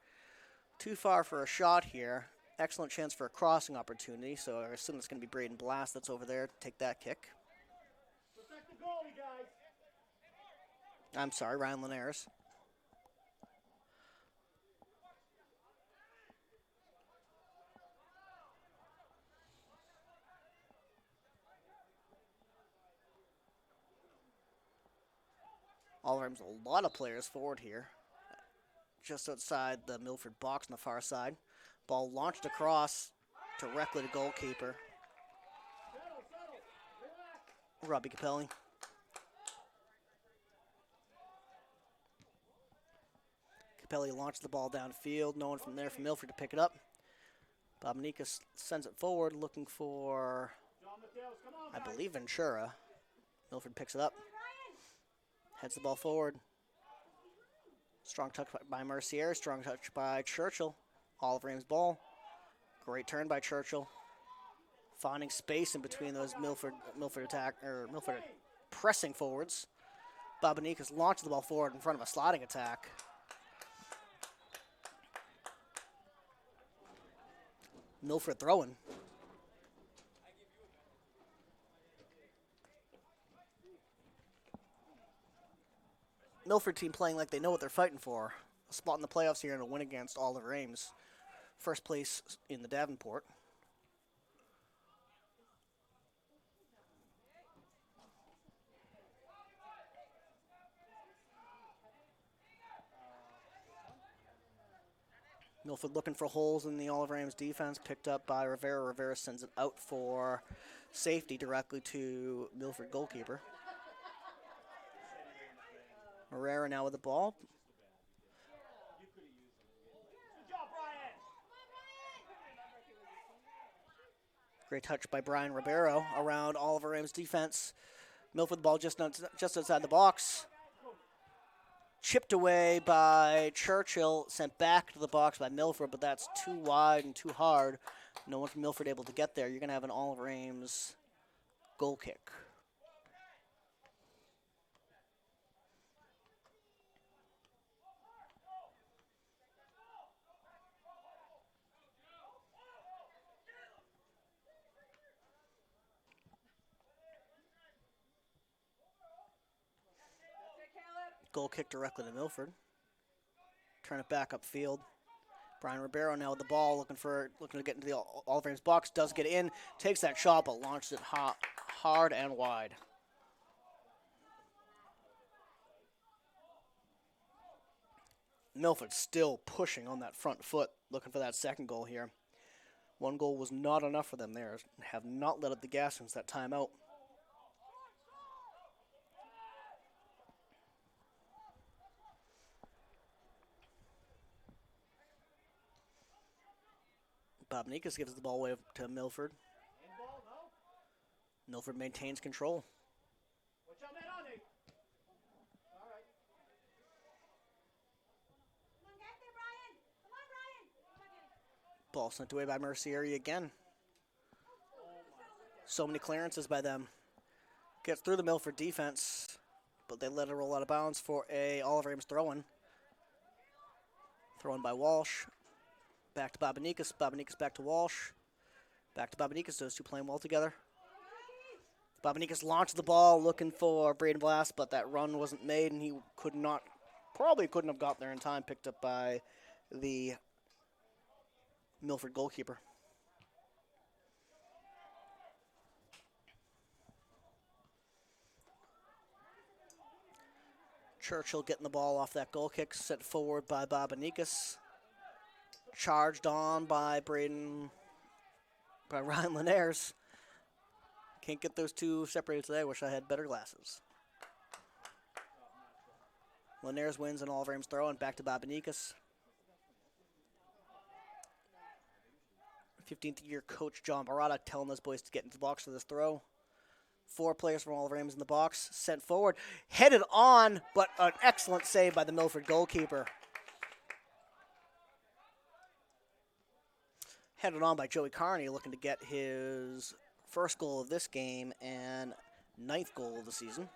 [SPEAKER 3] Too far for a shot here. Excellent chance for a crossing opportunity, so I assume it's going to be Braden Blass that's over there to take that kick.
[SPEAKER 1] Protect the goalie, guys.
[SPEAKER 3] I'm sorry, Ryan Linares. Oliver Ames, a lot of players forward here. Just outside the Milford box on the far side. Ball launched across directly to goalkeeper Robbie Capelli. Capelli launched the ball downfield. No one from there for Milford to pick it up. Bobanicus sends it forward, looking for, I believe, Ventura. Milford picks it up. Heads the ball forward. Strong touch by Mercier. Strong touch by Churchill. Oliver Ames ball. Great turn by Churchill. Finding space in between those Milford pressing forwards. Bobanicus launches the ball forward in front of a sliding attack. Milford throwing. Milford team playing like they know what they're fighting for. A spot in the playoffs here and a win against Oliver Ames. First place in the Davenport. Milford looking for holes in the Oliver Ames defense, picked up by Rivera. Rivera sends it out for safety directly to Milford goalkeeper. Herrera now with the ball. Great touch by Brian Ribeiro around Oliver Ames defense. Milford ball just outside the box. Chipped away by Churchill, sent back to the box by Milford, but that's too wide and too hard. No one from Milford able to get there. You're going to have an Oliver Ames goal kick. Goal kick directly to Milford. Turn it back upfield. Brian Ribeiro now with the ball, looking to get into the Oliver Ames box. Does get in, takes that shot, but launches it hard and wide. Milford still pushing on that front foot, looking for that second goal here. One goal was not enough for them there. Have not let up the gas since that timeout. Bobanicus gives the ball away to Milford. Milford maintains control. Ball sent away by Mercier again. So many clearances by them. Gets through the Milford defense, but they let it roll out of bounds for a Oliver Ames throw-in. Thrown by Walsh. Back to Bobanicus. Bobanicus back to Walsh. Back to Bobanicus. Those two playing well together. Bobanicus launched the ball looking for Braden Blast, but that run wasn't made, and he probably couldn't have got there in time. Picked up by the Milford goalkeeper. Churchill getting the ball off that goal kick, sent forward by Bobanicus. Charged on by Ryan Linares. Can't get those two separated today. I wish I had better glasses. Linares wins an Oliver Ames throw and back to Bobanicus. 15th year coach John Barada telling those boys to get into the box for this throw. 4 players from Oliver Ames in the box. Sent forward. Headed on, but an excellent save by the Milford goalkeeper. Headed on by Joey Carney, looking to get his first goal of this game and 9th goal of the season.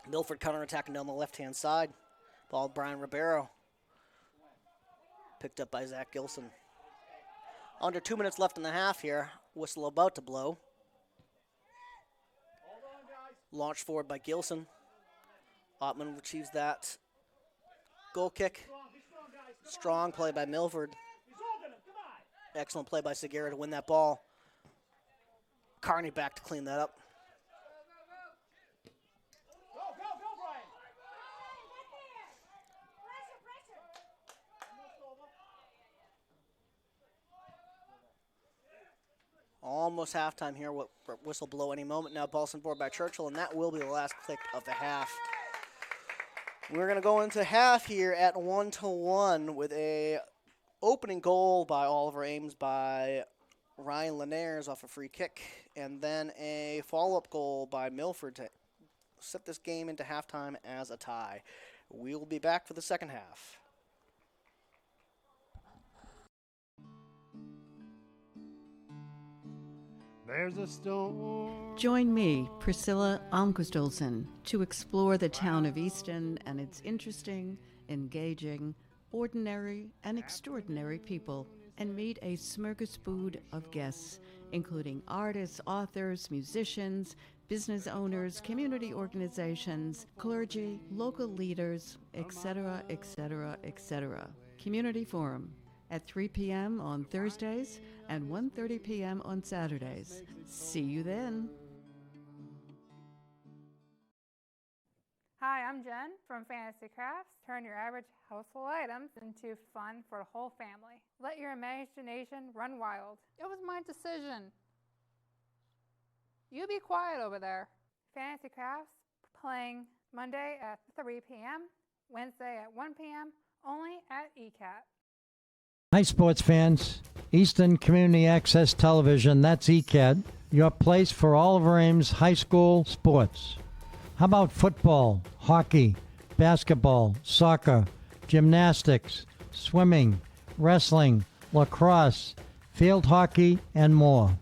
[SPEAKER 3] Milford counterattacking down the left-hand side. Ball Brian Ribeiro. Picked up by Zach Gilson. Under 2 minutes left in the half here. Whistle about to blow. Launched forward by Gilson. Ottman achieves that goal kick. Strong play by Milford. Excellent play by Segura to win that ball. Carney back to clean that up. Almost halftime here. Whistle blow any moment now. Ball sent forward by Churchill, and that will be the last click of the half. We're going to go into half here at 1-1 with a opening goal by Oliver Ames by Ryan Linares off a free kick, and then a follow-up goal by Milford to set this game into halftime as a tie. We will be back for the second half.
[SPEAKER 4] There's a storm.
[SPEAKER 5] Join me, Priscilla Almquist-Olsen, to explore the town of Easton and its interesting, engaging, ordinary, and extraordinary people, and meet a smorgasbord of guests, including artists, authors, musicians, business owners, community organizations, clergy, local leaders, etc., etc., etc. Community Forum at 3 p.m. on Thursdays and 1:30 p.m. on Saturdays. See you then.
[SPEAKER 6] Hi, I'm Jen from Fantasy Crafts. Turn your average household items into fun for the whole family. Let your imagination run wild. It was my decision. You be quiet over there. Fantasy Crafts playing Monday at 3 p.m., Wednesday at 1 p.m., only at ECAT.
[SPEAKER 7] Hi, sports fans. Easton Community Access Television, that's ECAT, your place for Oliver Ames High School sports. How about football, hockey, basketball, soccer, gymnastics, swimming, wrestling, lacrosse, field hockey, and more?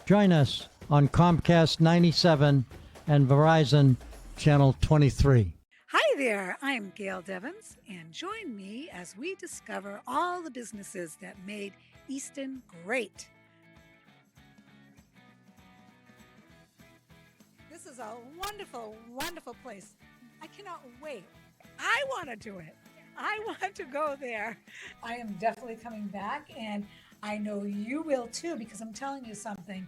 [SPEAKER 7] Join us on Comcast 97 and Verizon Channel 23.
[SPEAKER 8] Hi there, I'm Gail Devins, and join me as we discover all the businesses that made Easton great. This is a wonderful, wonderful place. I cannot wait. I want to do it. I want to go there. I am definitely coming back, and I know you will too, because I'm telling you something.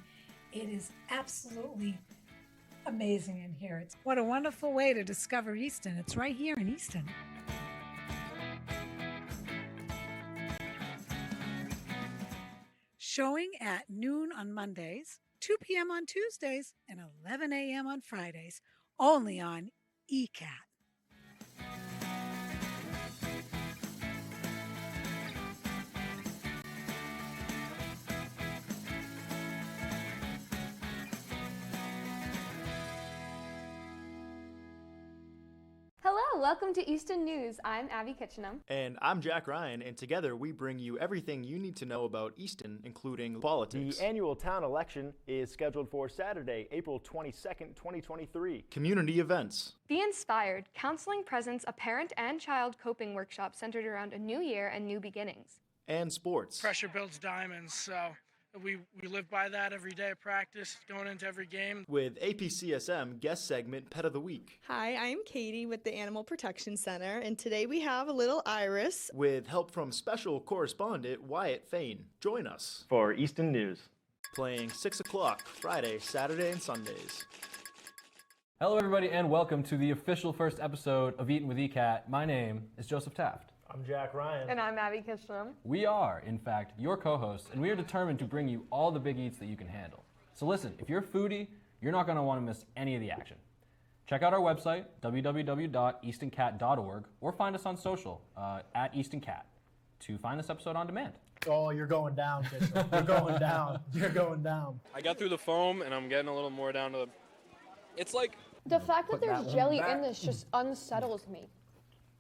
[SPEAKER 8] It is absolutely amazing in here. What a wonderful way to discover Easton. It's right here in Easton. Showing at noon on Mondays, 2 p.m. on Tuesdays, and 11 a.m. on Fridays, only on ECAT.
[SPEAKER 9] Hello, welcome to Easton News. I'm Abby Kitchenham.
[SPEAKER 1] And I'm Jack Ryan, and together we bring you everything you need to know about Easton, including politics. The annual town election is scheduled for Saturday, April 22nd, 2023. Community events.
[SPEAKER 9] Be Inspired, Counseling Presents a parent and child coping workshop centered around a new year and new beginnings.
[SPEAKER 1] And sports.
[SPEAKER 10] Pressure builds diamonds, so we live by that every day of practice, going into every game.
[SPEAKER 1] With APCSM guest segment Pet of the Week.
[SPEAKER 11] Hi, I'm Katie with the Animal Protection Center, and today we have a little Iris.
[SPEAKER 1] With help from special correspondent Wyatt Fain. Join us
[SPEAKER 12] for Easton News.
[SPEAKER 1] Playing 6 o'clock Friday, Saturday, and Sundays.
[SPEAKER 13] Hello everybody, and welcome to the official first episode of Eatin' with ECAT. My name is Joseph Taft.
[SPEAKER 1] I'm Jack Ryan.
[SPEAKER 9] And I'm Abby Kitchenham.
[SPEAKER 13] We are, in fact, your co-hosts, and we are determined to bring you all the big eats that you can handle. So listen, if you're a foodie, you're not going to want to miss any of the action. Check out our website, www.eastoncat.org, or find us on social, at EastonCat, to find this episode on demand.
[SPEAKER 1] Oh, you're going down, Kitchenham. You're going down. You're going down.
[SPEAKER 14] I got through the foam, and I'm getting a little more down to the... It's like...
[SPEAKER 9] The fact that there's jelly in this just unsettles me.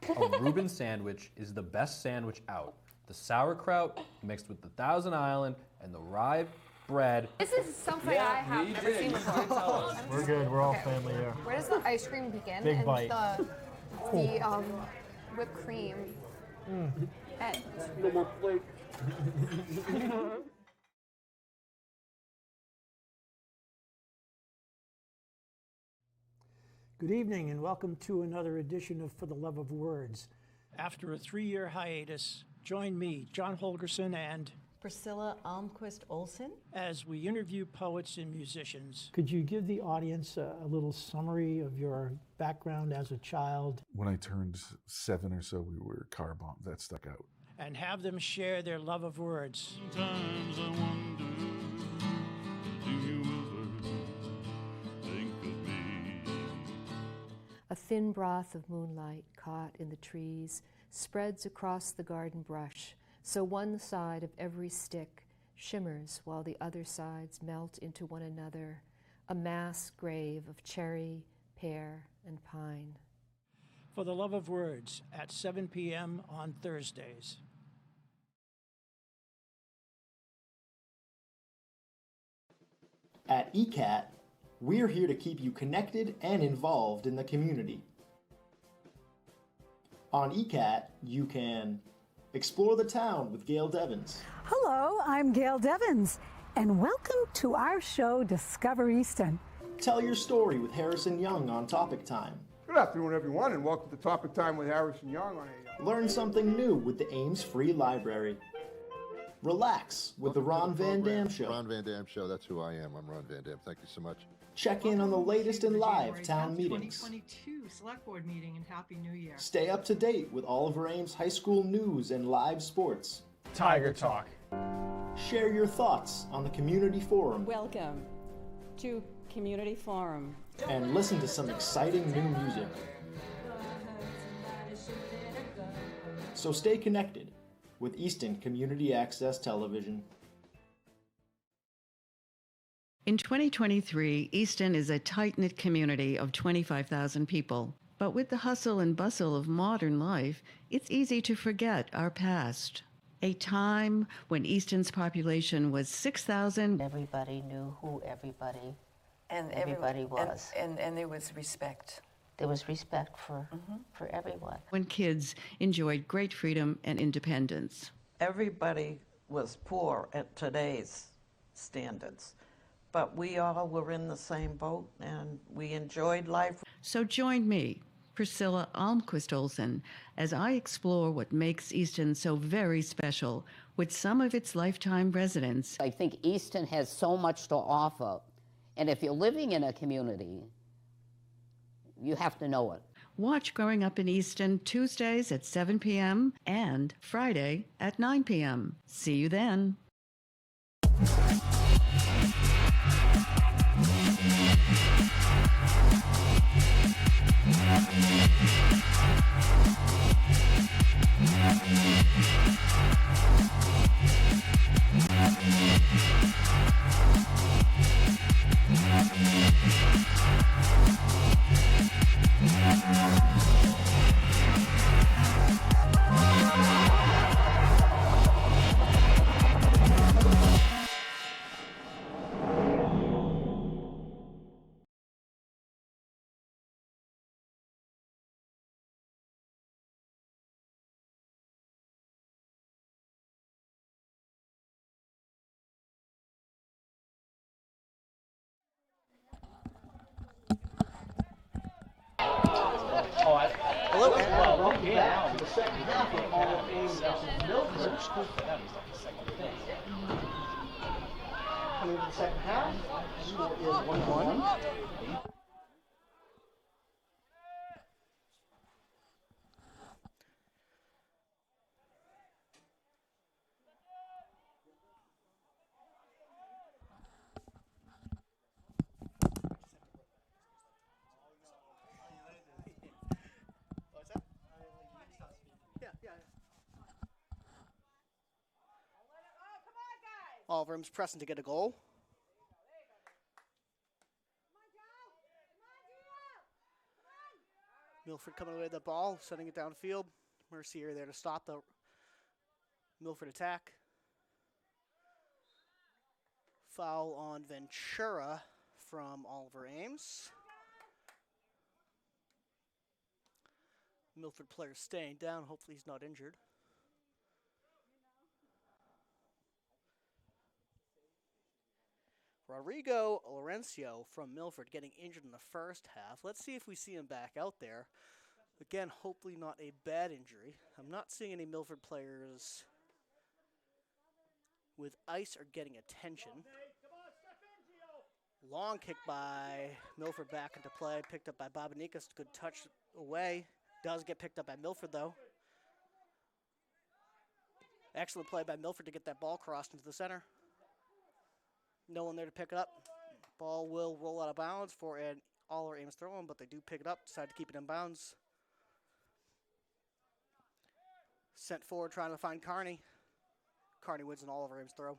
[SPEAKER 13] A Reuben sandwich is the best sandwich out. The sauerkraut mixed with the Thousand Island and the rye bread.
[SPEAKER 9] This is something I have never seen before.
[SPEAKER 1] We're good. We're all family here.
[SPEAKER 9] Where does the ice cream begin?
[SPEAKER 1] Big
[SPEAKER 9] and
[SPEAKER 1] bite.
[SPEAKER 9] The whipped cream. End.
[SPEAKER 14] No more plate.
[SPEAKER 15] Good evening and welcome to another edition of For the Love of Words.
[SPEAKER 16] After a 3-year hiatus, join me, John Holgerson, and
[SPEAKER 5] Priscilla Almquist-Olsen,
[SPEAKER 16] as we interview poets and musicians.
[SPEAKER 15] Could you give the audience a little summary of your background as a child?
[SPEAKER 17] When I turned 7 or so, we were car bombed. That stuck out.
[SPEAKER 16] And have them share their love of words.
[SPEAKER 4] Sometimes I wonder, do you ever think of me?
[SPEAKER 5] a
[SPEAKER 12] thin broth of moonlight caught in the trees spreads across the garden brush, so one side of every stick shimmers while the other sides melt into one another, a mass grave of cherry, pear, and pine.
[SPEAKER 16] For the Love of Words at 7 p.m. on Thursdays.
[SPEAKER 1] At ECAT, we're here to keep you connected and involved in the community. On ECAT, you can explore the town with Gail Devins.
[SPEAKER 18] Hello, I'm Gail Devins, and welcome to our show, Discover Easton.
[SPEAKER 1] Tell your story with Harrison Young on Topic Time.
[SPEAKER 19] Good afternoon, everyone, and welcome to Topic Time with Harrison Young on
[SPEAKER 1] Learn something new with the Ames Free Library. Relax with the Ron Van Dam Show.
[SPEAKER 20] Ron Van Dam Show, that's who I am. I'm Ron Van Dam. Thank you so much.
[SPEAKER 1] Check in on the latest in live town meetings.
[SPEAKER 21] 2022 Select Board meeting, and Happy New Year.
[SPEAKER 1] Stay up to date with Oliver Ames High School news and live sports.
[SPEAKER 22] Tiger Talk.
[SPEAKER 1] Share your thoughts on the community forum.
[SPEAKER 23] Welcome to Community Forum.
[SPEAKER 1] And listen to some exciting new music. So stay connected with Easton Community Access Television.
[SPEAKER 5] In 2023, Easton is a tight-knit community of 25,000 people. But with the hustle and bustle of modern life, it's easy to forget our past. A time when Easton's population was 6,000.
[SPEAKER 24] Everybody knew who everybody
[SPEAKER 25] everybody
[SPEAKER 24] was.
[SPEAKER 25] And there was respect.
[SPEAKER 24] There was respect for everyone.
[SPEAKER 5] When kids enjoyed great freedom and independence.
[SPEAKER 26] Everybody was poor at today's standards, but we all were in the same boat and we enjoyed life.
[SPEAKER 5] So join me, Priscilla Almquist-Olsen, as I explore what makes Easton so very special with some of its lifetime residents.
[SPEAKER 27] I think Easton has so much to offer, and if you're living in a community, you have to know it.
[SPEAKER 5] Watch Growing Up in Easton Tuesdays at 7 p.m. and Friday at 9 p.m. See you then.
[SPEAKER 3] Hello.
[SPEAKER 1] Welcome back to the second half of All of Ames versus Milford. Coming to the second half, score is 1-1.
[SPEAKER 3] Oliver Ames pressing to get a goal. Milford coming away with the ball, sending it downfield. Mercier there to stop the Milford attack. Foul on Ventura from Oliver Ames. Milford player staying down. Hopefully he's not injured. Rodrigo Laurencio from Milford getting injured in the first half. Let's see if we see him back out there. Again, hopefully not a bad injury. I'm not seeing any Milford players with ice or getting attention. Long kick by Milford back into play. Picked up by Babanikas. Good touch away. Does get picked up by Milford, though. Excellent play by Milford to get that ball crossed into the center. No one there to pick it up. Ball will roll out of bounds for an Oliver Ames throwing, but they do pick it up, decide to keep it in bounds. Sent forward trying to find Carney. Carney wins an Oliver Ames throw.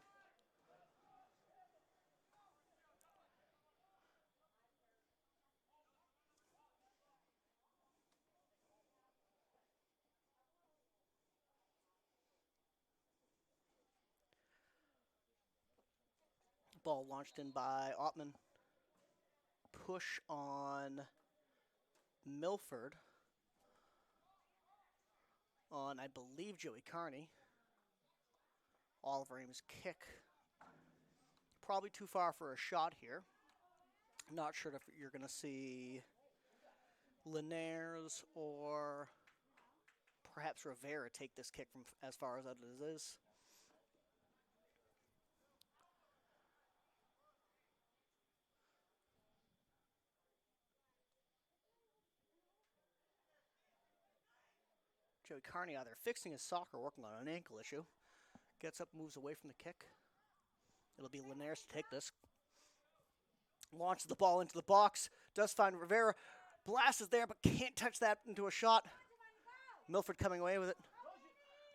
[SPEAKER 3] Ball launched in by Ottman. Push on Milford. On, I believe, Joey Carney. Oliver Ames kick. Probably too far for a shot here. Not sure if you're going to see Linares or perhaps Rivera take this kick from as far as it is. Joey Carney either fixing his sock or working on an ankle issue. Gets up, moves away from the kick. It'll be Linares to take this. Launches the ball into the box. Does find Rivera. Blast is there, but can't touch that into a shot. Milford coming away with it.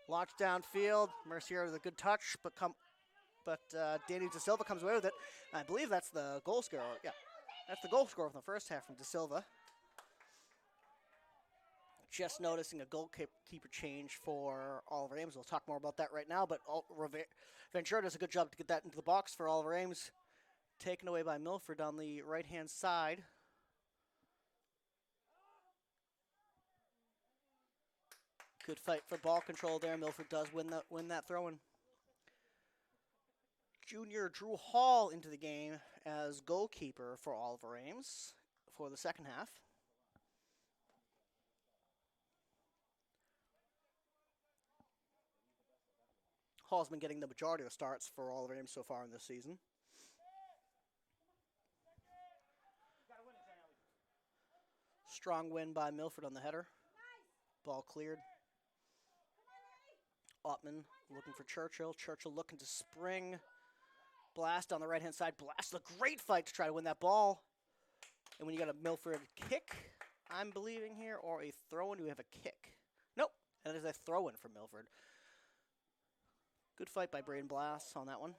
[SPEAKER 3] Launch downfield. Mercier with a good touch, but Danny De Silva comes away with it. I believe that's the goal scorer. Yeah, that's the goal scorer from the first half from De Silva. Just noticing a goalkeeper change for Oliver Ames. We'll talk more about that right now, but Ventura does a good job to get that into the box for Oliver Ames. Taken away by Milford on the right-hand side. Good fight for ball control there. Milford does win that throw-in. Junior Drew Hall into the game as goalkeeper for Oliver Ames for the second half. Hall's been getting the majority of the starts for Oliver Ames so far in this season. Strong win by Milford on the header. Ball cleared. Ottman looking for Churchill. Churchill looking to spring. Blast on the right-hand side. Blast, a great fight to try to win that ball. And when you got a Milford kick, I'm believing here, or a throw-in, do we have a kick? Nope, that is a throw-in for Milford. Good fight by Braden Blast on that one.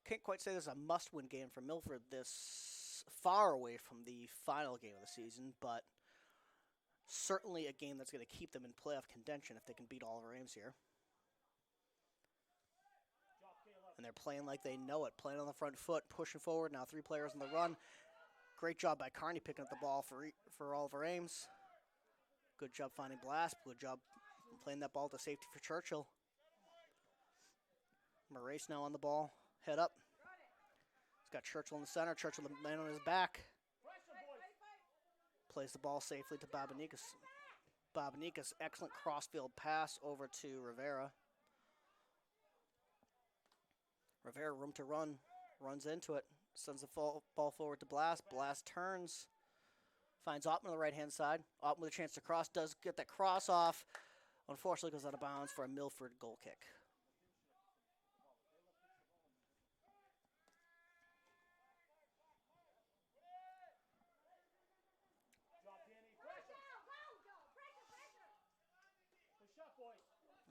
[SPEAKER 3] Can't quite say this is a must-win game for Milford this far away from the final game of the season, but certainly a game that's going to keep them in playoff contention if they can beat Oliver Ames here. And they're playing like they know it, playing on the front foot, pushing forward. Now 3 players on the run. Great job by Carney picking up the ball for Oliver Ames. Good job finding Blast. Good job playing that ball to safety for Churchill. Moraes now on the ball. Head up. He's got Churchill in the center. Churchill, the man on his back. Plays the ball safely to Babanikas. Babanikas, excellent crossfield pass over to Rivera. Rivera, room to run. Runs into it. Sends the ball forward to Blast. Blast turns. Finds Ottman on the right-hand side. Ottman with a chance to cross. Does get that cross off. Unfortunately goes out of bounds for a Milford goal kick.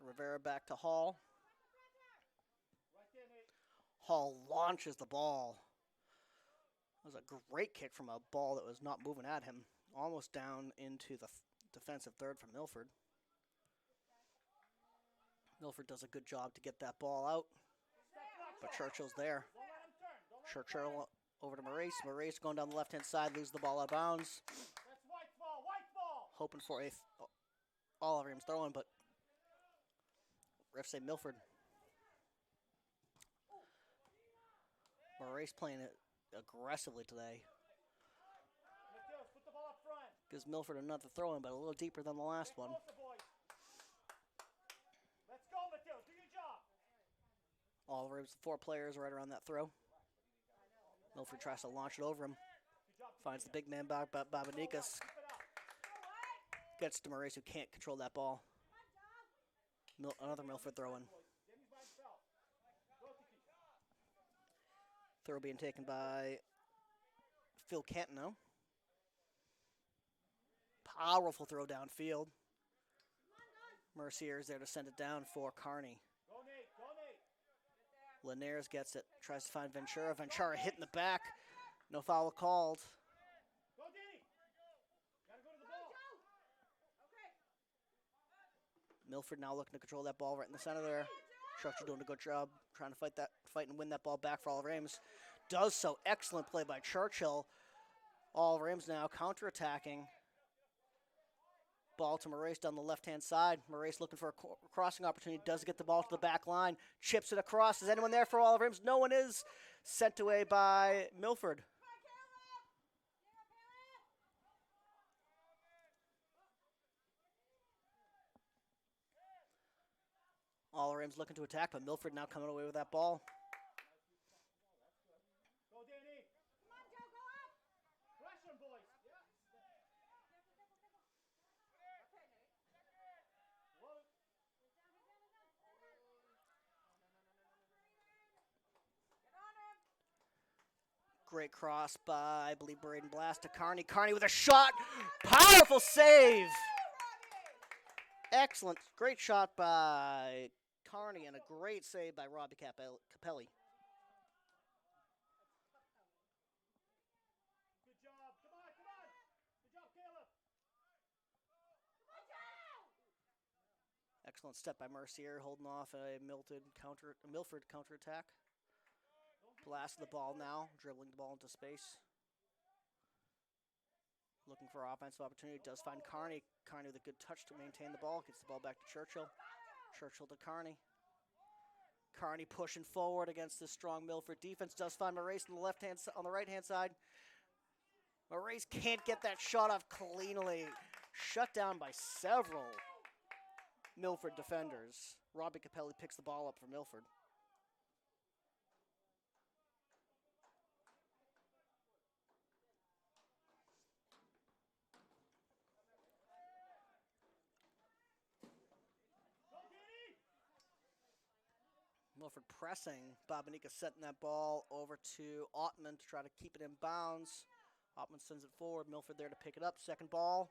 [SPEAKER 3] Rivera back to Hall. Hall launches the ball. That was a great kick from a ball that was not moving at him. Almost down into the defensive third for Milford. Milford does a good job to get that ball out. But Churchill's there. Churchill over to Moraes. Moraes going down the left-hand side, loses the ball out of bounds. Hoping for a Oliver Ames throw-in, but refs say Milford. Moraes playing it aggressively today. Gives Milford another throw-in, but a little deeper than the last one. Oliver Ames, 4 players right around that throw. Milford tries to launch it over him. Finds the big man back, but Babanikas gets to Moraes, who can't control that ball. Another Milford throw-in. Throw being taken by Phil Cantino. Powerful throw downfield. Mercier is there to send it down for Carney. Linares gets it. Tries to find Ventura. Ventura hit in the back. No foul called. Milford now looking to control that ball right in the center there. Churchill doing a good job trying to fight and win that ball back for Oliver Ames. Does so. Excellent play by Churchill. Oliver Ames now counterattacking. Ball to Moraes down the left-hand side. Moraes looking for a crossing opportunity. Does get the ball to the back line. Chips it across. Is anyone there for Oliver Ames? No one is. Sent away by Milford. Oliver Ames looking to attack, but Milford now coming away with that ball. Great cross by, I believe, Braden Blast to Carney. Carney with a shot. Powerful save. Excellent. Great shot by Carney and a great save by Robbie Capelli.
[SPEAKER 1] Good job. Come on. Good job, Caleb.
[SPEAKER 3] Excellent step by Mercier, holding off a Milford counterattack. Blast the ball now, dribbling the ball into space. Looking for offensive opportunity, does find Carney. Carney with a good touch to maintain the ball, gets the ball back to Churchill. Churchill to Carney. Carney pushing forward against this strong Milford defense, does find Moraes on the right-hand side. Moraes can't get that shot off cleanly. Shut down by several Milford defenders. Robbie Capelli picks the ball up for Milford. Milford pressing. Bobanica setting that ball over to Ottman to try to keep it in bounds. Ottman sends it forward. Milford there to pick it up. Second ball.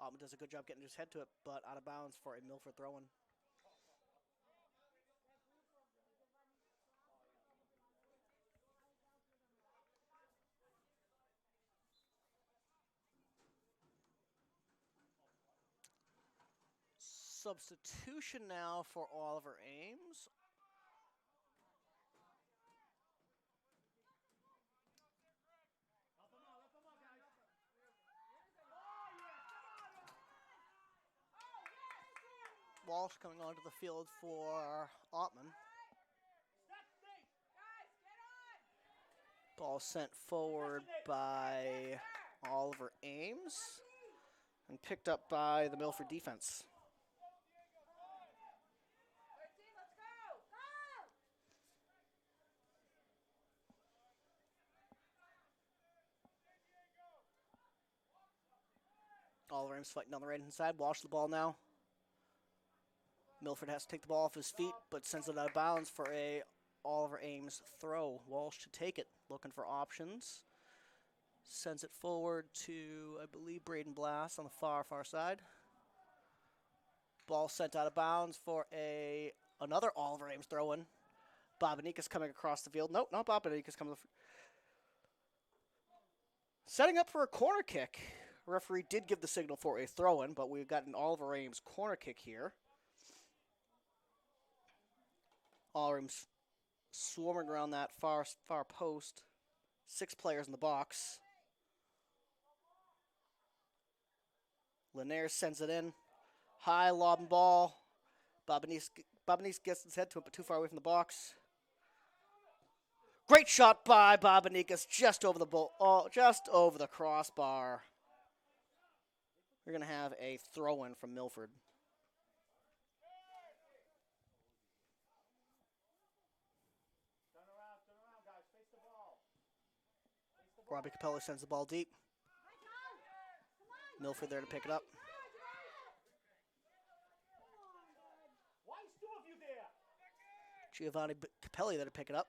[SPEAKER 3] Ottman does a good job getting his head to it, but out of bounds for a Milford throw-in. Substitution now for Oliver Ames. Walsh coming onto the field for Ottman. Ball sent forward by Oliver Ames and picked up by the Milford defense. Oliver Ames fighting down the right-hand side. Walsh the ball now. Milford has to take the ball off his feet, but sends it out of bounds for a Oliver Ames throw. Walsh to take it, looking for options. Sends it forward to, I believe, Braden Blast on the far side. Ball sent out of bounds for another Oliver Ames throw-in. Bobanika's coming across the field. Nope, not Bobanika's coming. Setting up for a corner kick. Referee did give the signal for a throw-in, but we've got an Oliver Ames corner kick here. Oliver Ames swarming around that far post. 6 players in the box. Linares sends it in. High lobbing ball. Bobanese gets his head to it, but too far away from the box. Great shot by Bobanicas, just over the crossbar. We're going to have a throw-in from Milford. Robbie Capelli sends the ball deep. Milford there to pick it up. Giovanni Capelli there to pick it up.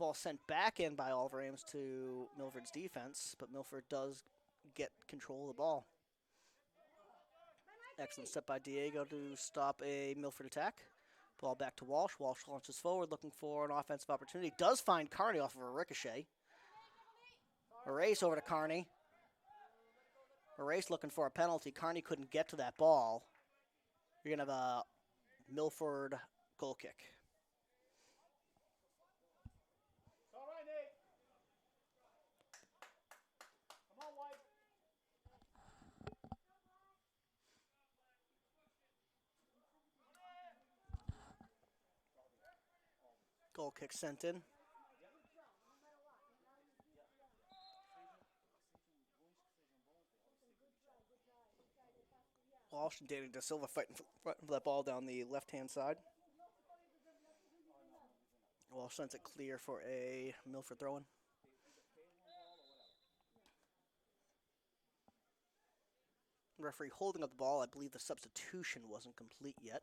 [SPEAKER 3] Ball sent back in by Oliver Ames to Milford's defense, but Milford does get control of the ball. Excellent step by Diego to stop a Milford attack. Ball back to Walsh. Walsh launches forward, looking for an offensive opportunity. Does find Carney off of a ricochet. A race over to Carney. A race looking for a penalty. Carney couldn't get to that ball. You're going to have a Milford goal kick. Goal kick sent in. Walsh and Danny Da Silva fighting for that ball down the left-hand side. Walsh sends it clear for a Milford throw-in. Referee holding up the ball. I believe the substitution wasn't complete yet.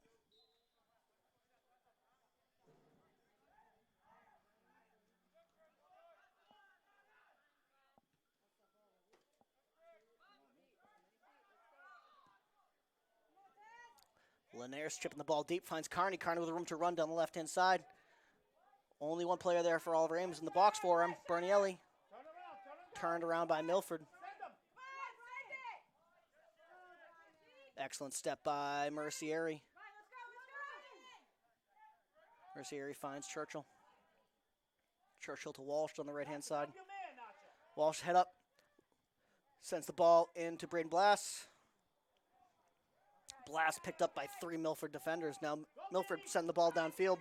[SPEAKER 3] Linares chipping the ball deep, finds Carney. Carney with room to run down the left-hand side. Only one player there for Oliver Ames in the box for him, Bernielli. Turned around by Milford. Excellent step by Mercieri. Mercieri finds Churchill. Churchill to Walsh on the right-hand side. Walsh head up. Sends the ball into Braden Blass. Blass picked up by 3 Milford defenders. Now Milford send the ball downfield.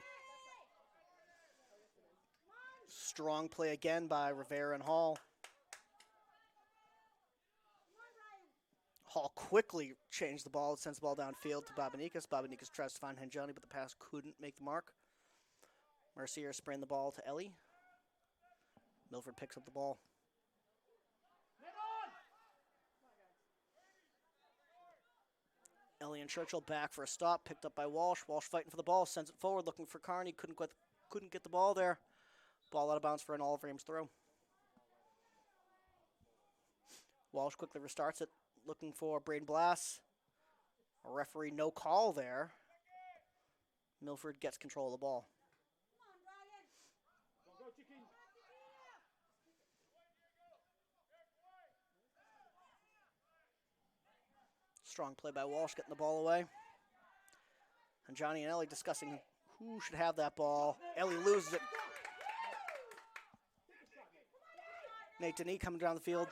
[SPEAKER 3] Strong play again by Rivera and Hall. Hall quickly changed the ball, sends the ball downfield to Babanikas. Babanikas tries to find Henjani, but the pass couldn't make the mark. Mercier spraying the ball to Ellie. Milford picks up the ball. Ellie and Churchill back for a stop, picked up by Walsh. Walsh fighting for the ball, sends it forward, looking for Carney. Couldn't get the ball there. Ball out of bounds for an Oliver Ames throw. Walsh quickly restarts it, looking for Braden Blass. A referee no call there. Milford gets control of the ball. Strong play by Walsh, getting the ball away. And Johnny and Ellie discussing who should have that ball. Ellie loses it. Nate Denis coming down the field.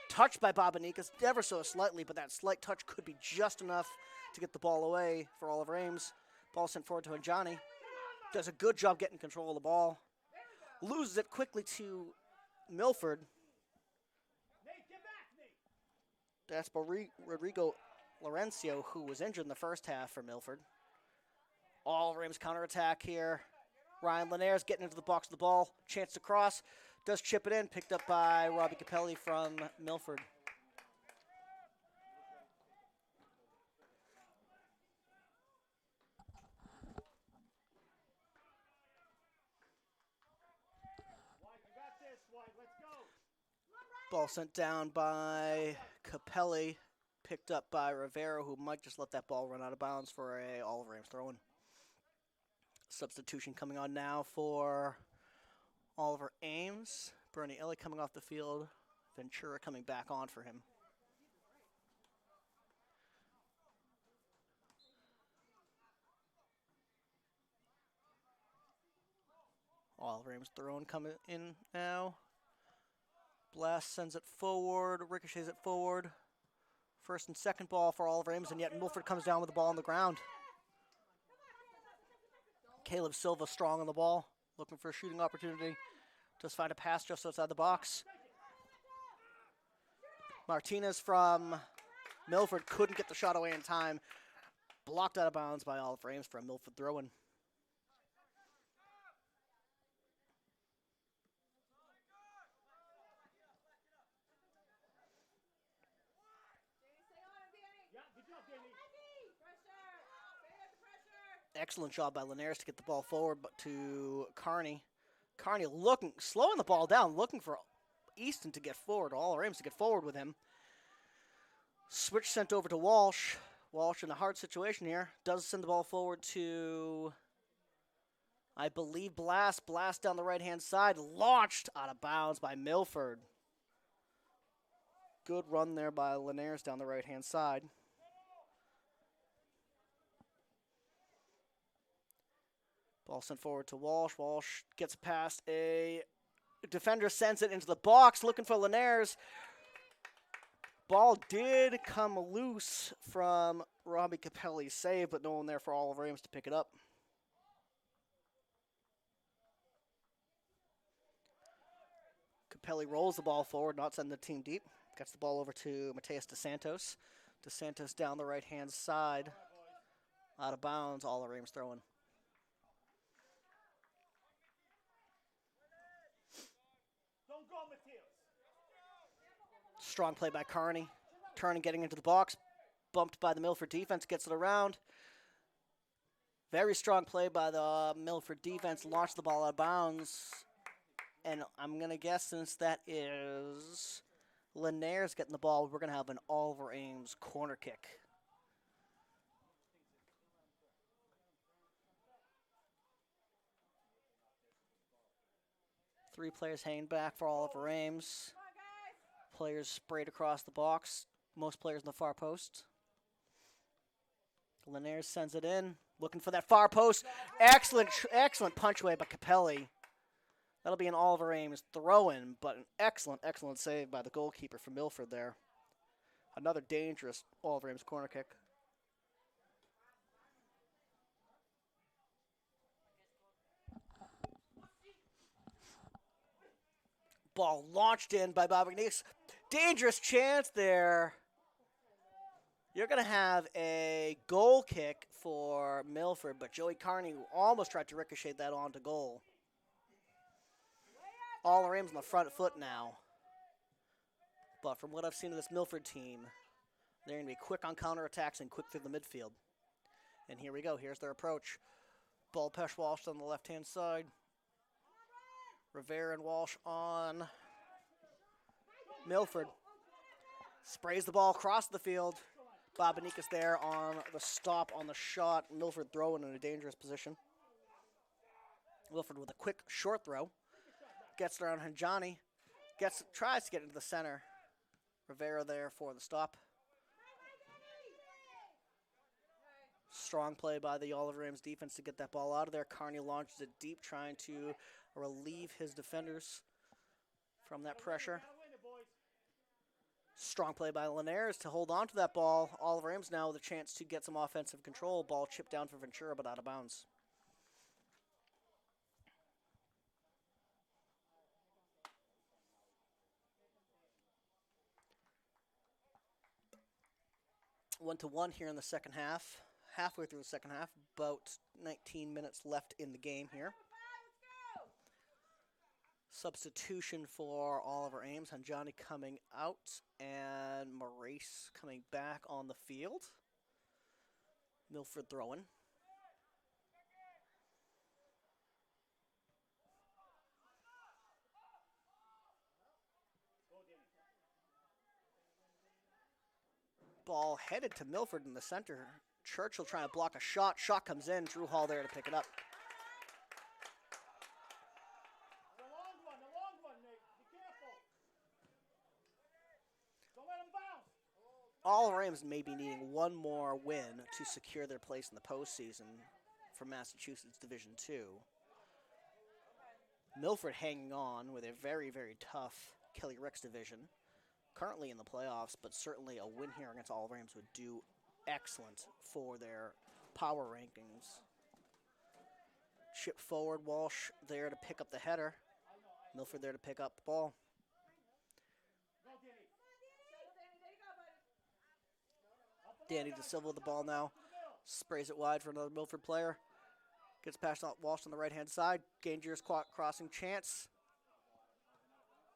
[SPEAKER 3] Touched by Babanikas, ever so slightly, but that slight touch could be just enough to get the ball away for Oliver Ames. Ball sent forward to Anjani. Does a good job getting control of the ball. Loses it quickly to Milford. That's Rodrigo Laurencio, who was injured in the first half for Milford. Oliver Ames counterattack here. Ryan Linares getting into the box of the ball. Chance to cross. Does chip it in. Picked up by Robbie Capelli from Milford. Ball sent down by Capelli. Picked up by Rivera, who might just let that ball run out of bounds for a Oliver Ames throw-in. Substitution coming on now for Oliver Ames. Bernie Ellie coming off the field. Ventura coming back on for him. Oliver Ames throw-in coming in now. Blast sends it forward. Ricochets it forward. First and second ball for Oliver Ames, and yet Milford comes down with the ball on the ground. Caleb Silva strong on the ball, looking for a shooting opportunity. Just find a pass just outside the box. Martinez from Milford couldn't get the shot away in time. Blocked out of bounds by Oliver Ames for a Milford throw-in. Excellent job by Linares to get the ball forward, but to Carney. Carney slowing the ball down, looking for Easton to get forward, all our Ames to get forward with him. Switch sent over to Walsh. Walsh in a hard situation here. Does send the ball forward to, I believe, Blast. Blast down the right-hand side. Launched out of bounds by Milford. Good run there by Linares down the right-hand side. Ball sent forward to Walsh. Walsh gets past a defender, sends it into the box, looking for Linares. Ball did come loose from Robbie Capelli's save, but no one there for Oliver Ames to pick it up. Capelli rolls the ball forward, not sending the team deep. Gets the ball over to Mateus DeSantos. DeSantos down the right-hand side. Out of bounds, Oliver Ames throwing. Strong play by Carney. Turning, getting into the box. Bumped by the Milford defense, gets it around. Very strong play by the Milford defense. Launched the ball out of bounds. And I'm going to guess since that is Linares getting the ball, we're going to have an Oliver Ames corner kick. Three players hanging back for Oliver Ames. Players sprayed across the box. Most players in the far post. Linares sends it in. Looking for that far post. Excellent punch away by Capelli. That'll be an Oliver Ames throw-in, but an excellent save by the goalkeeper from Milford there. Another dangerous Oliver Ames corner kick. Ball launched in by Bob McNeese. Dangerous chance there. You're going to have a goal kick for Milford, but Joey Carney almost tried to ricochet that onto goal. Oliver Ames on the front foot now. But from what I've seen of this Milford team, they're going to be quick on counterattacks and quick through the midfield. And here we go. Here's their approach. Ball Pesh Walsh on the left-hand side. Rivera and Walsh on Milford. Sprays the ball across the field. Bob Benikas there on the stop on the shot. Milford throwing in a dangerous position. Milford with a quick short throw. Gets it around Hanjani. Tries to get into the center. Rivera there for the stop. Strong play by the Oliver Ames defense to get that ball out of there. Carney launches it deep, trying to relieve his defenders from that pressure. Strong play by Linares to hold on to that ball. Oliver Ames now with a chance to get some offensive control. Ball chipped down for Ventura, but out of bounds. One to one here in the second half. Halfway through the second half, about 19 minutes left in the game here. Substitution for Oliver Ames. Hanjani coming out and Maurice coming back on the field. Milford throwing. Ball headed to Milford in the center. Churchill trying to block a shot. Shot comes in. Drew Hall there to pick it up. Oliver Ames may be needing one more win to secure their place in the postseason for Massachusetts Division II. Milford hanging on with a very, very tough Kelly Ricks division. Currently in the playoffs, but certainly a win here against Oliver Ames would do excellent for their power rankings. Chip forward, Walsh there to pick up the header. Milford there to pick up the ball. Danny De Silva with the ball now. Sprays it wide for another Milford player. Gets past Walsh on the right-hand side. Dangerous crossing chance.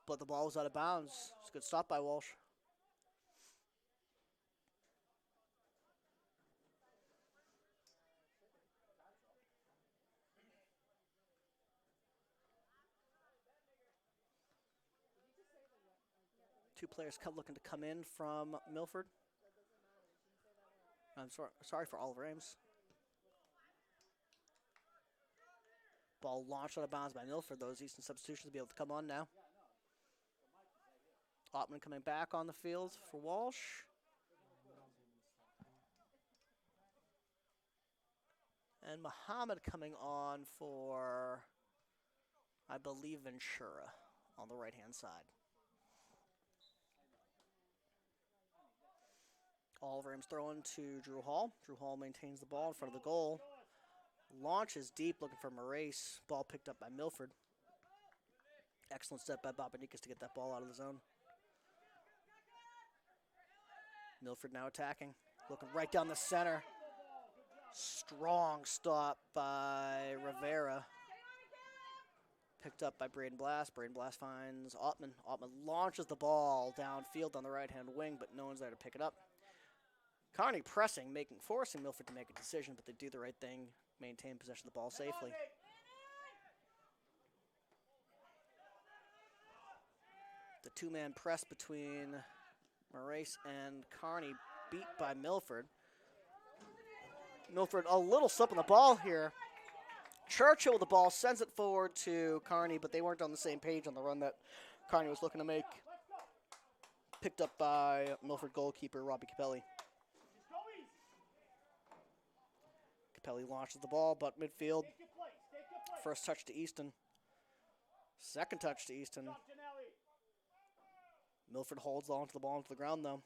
[SPEAKER 3] But the ball was out of bounds. It's a good stop by Walsh. Two players looking to come in from Milford. I'm sorry for Oliver Ames. Ball launched out of bounds by Milford. Those Easton substitutions will be able to come on now. Ottman coming back on the field for Walsh. And Muhammad coming on for, I believe, Ventura on the right-hand side. Oliver Ames throwing to Drew Hall. Drew Hall maintains the ball in front of the goal. Launches deep, looking for Moraes. Ball picked up by Milford. Excellent step by Babanikas to get that ball out of the zone. Milford now attacking. Looking right down the center. Strong stop by Rivera. Picked up by Braden Blast. Braden Blast finds Ottman. Ottman launches the ball downfield on the right-hand wing, but no one's there to pick it up. Carney pressing, forcing Milford to make a decision, but they do the right thing, maintain possession of the ball safely. The two-man press between Moraes and Carney beat by Milford. Milford a little slip on the ball here. Churchill with the ball sends it forward to Carney, but they weren't on the same page on the run that Carney was looking to make. Picked up by Milford goalkeeper Robbie Capelli. Capelli launches the ball, but midfield. First touch to Easton. Second touch to Easton. Milford holds on to the ball onto the ground, though.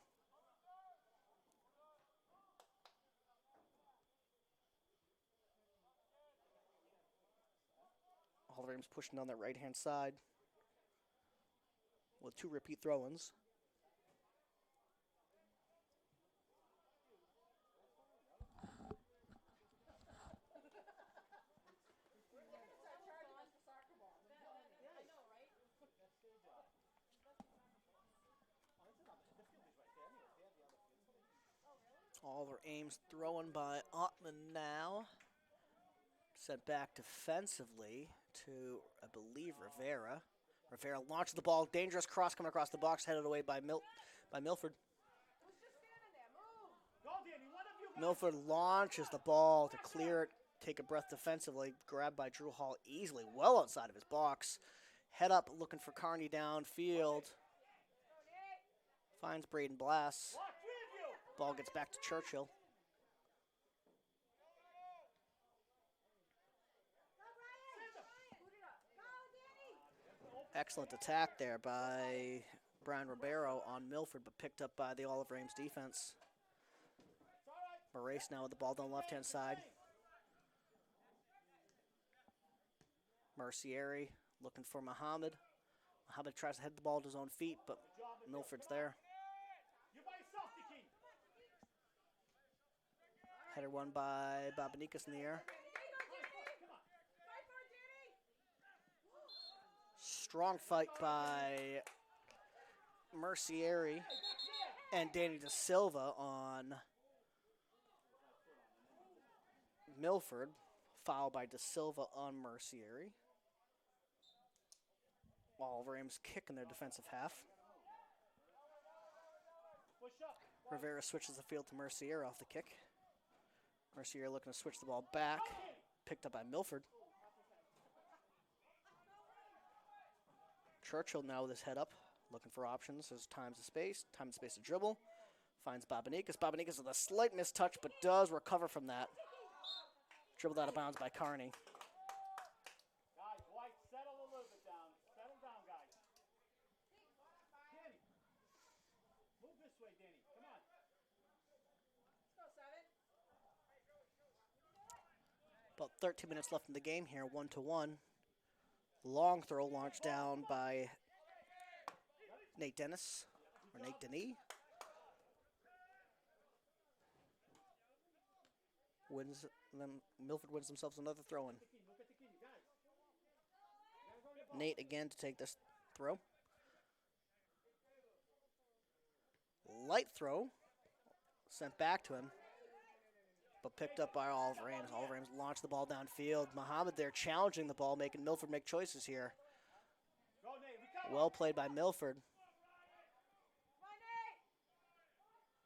[SPEAKER 3] Oliver Ames pushing down that right-hand side with two repeat throw-ins. Oliver Ames throwing by Ottman now. Sent back defensively to, I believe, Rivera. Rivera launches the ball. Dangerous cross coming across the box, headed away by Milford. Milford launches the ball to clear it, take a breath defensively. Grabbed by Drew Hall easily, well outside of his box. Head up, looking for Carney downfield. Finds Braden Blass. Ball gets back to Churchill. Excellent attack there by Brian Ribeiro on Milford, but picked up by the Oliver Ames defense. Moraes now with the ball down the left-hand side. Mercieri looking for Muhammad. Muhammad tries to head the ball to his own feet, but Milford's there. Header won by Babanikas in the air. Strong fight by Mercieri and Danny Da Silva on Milford. Foul by Da Silva on Mercieri. Oliver Ames kick in their defensive half. Rivera switches the field to Mercier off the kick. Mercier looking to switch the ball back. Picked up by Milford. Churchill now with his head up, looking for options. There's time and space to dribble. Finds Babanikas. Babanikas with a slight mistouch, but does recover from that. Dribbled out of bounds by Carney.
[SPEAKER 1] Guys, White, settle a little bit down. Settle down, guys. Danny, move this way, Danny. Come on. Let's go, 7.
[SPEAKER 3] About 13 minutes left in the game here, 1-1. Long throw launched down by Nate Dennis, or Nate Denis. Milford wins themselves another throw-in. Nate again to take this throw. Light throw, sent back to him, but picked up by Oliver Ames. Oliver Ames launched the ball downfield. Muhammad there challenging the ball, making Milford make choices here. Well played by Milford.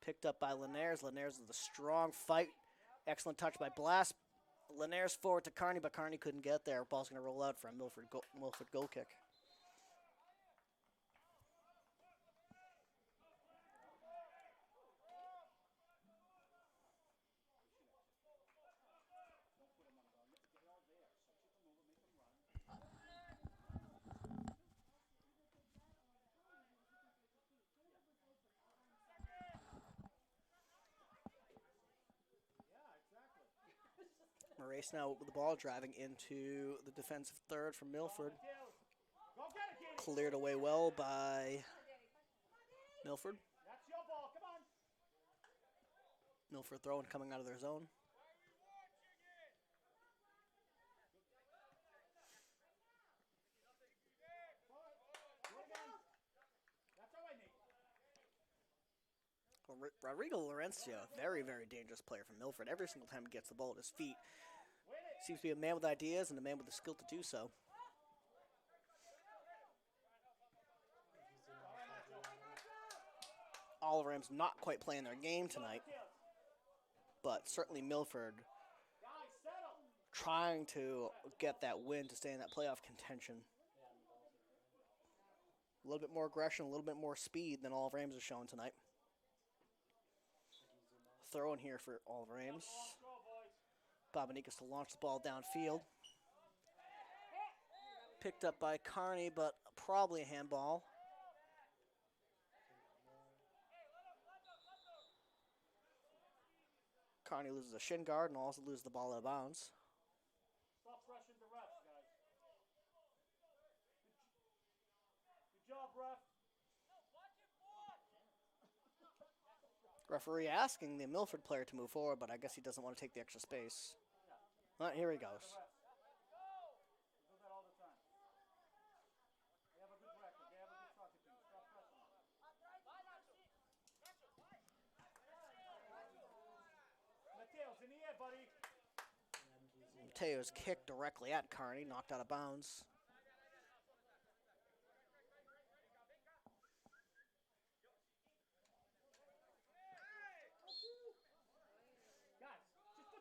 [SPEAKER 3] Picked up by Linares. Linares with a strong fight. Excellent touch by Blast. Linares forward to Carney, but Carney couldn't get there. Ball's going to roll out for a Milford goal kick. Race now with the ball, driving into the defensive third from Milford. Cleared away well by Milford. Milford throwing coming out of their zone. Rodrigo Lorenzo, very, very dangerous player from Milford. Every single time he gets the ball at his feet, seems to be a man with ideas and a man with the skill to do so. Oliver Ames not quite playing their game tonight, but certainly Milford trying to get that win to stay in that playoff contention. A little bit more aggression, a little bit more speed than Oliver Ames has shown tonight. Throw in here for Oliver Ames. Babanikas to launch the ball downfield. Picked up by Carney, but probably a handball. Carney loses a shin guard and also loses the ball out of bounds.
[SPEAKER 1] Stop pressuring the refs, guys. Good job, ref.
[SPEAKER 3] Referee asking the Milford player to move forward, but I guess he doesn't want to take the extra space. Well, here he goes. Mateo's kick directly at Carney, knocked out of bounds.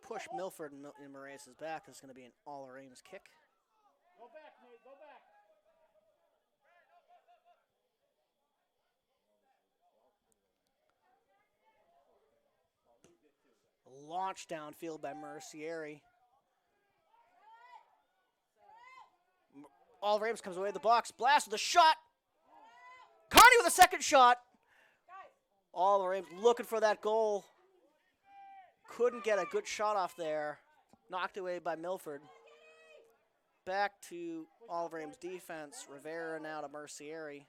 [SPEAKER 3] Push Milford in Moraes' back. This is going to be an Oliver Ames kick.
[SPEAKER 1] Go back, Nate. Go back.
[SPEAKER 3] Launch downfield by Mercieri. Oliver Ames comes away with the box. Blast with a shot. Carney with a second shot. Oliver Ames looking for that goal. Couldn't get a good shot off there. Knocked away by Milford. Back to Oliver Ames' defense. Rivera now to Mercieri.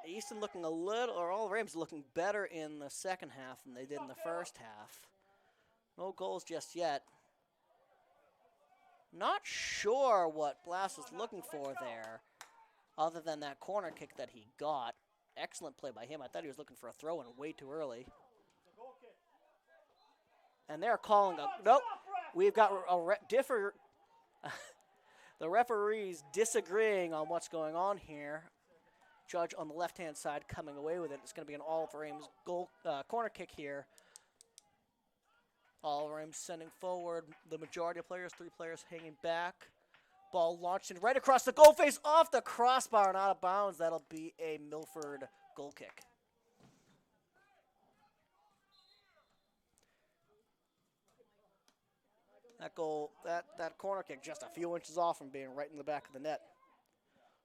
[SPEAKER 3] Easton looking a little, or Oliver Ames looking better in the second half than they did in the first half. No goals just yet. Not sure what Blast was looking for there, other than that corner kick that he got. Excellent play by him. I thought he was looking for a throw-in way too early. And they're calling a... Nope. We've got the referees disagreeing on what's going on here. Judge on the left-hand side coming away with it. It's going to be an Oliver Ames corner kick here. Oliver Ames sending forward the majority of players, 3 players hanging back. Ball launched in right across the goal face, off the crossbar and out of bounds. That'll be a Milford goal kick. That corner kick just a few inches off from being right in the back of the net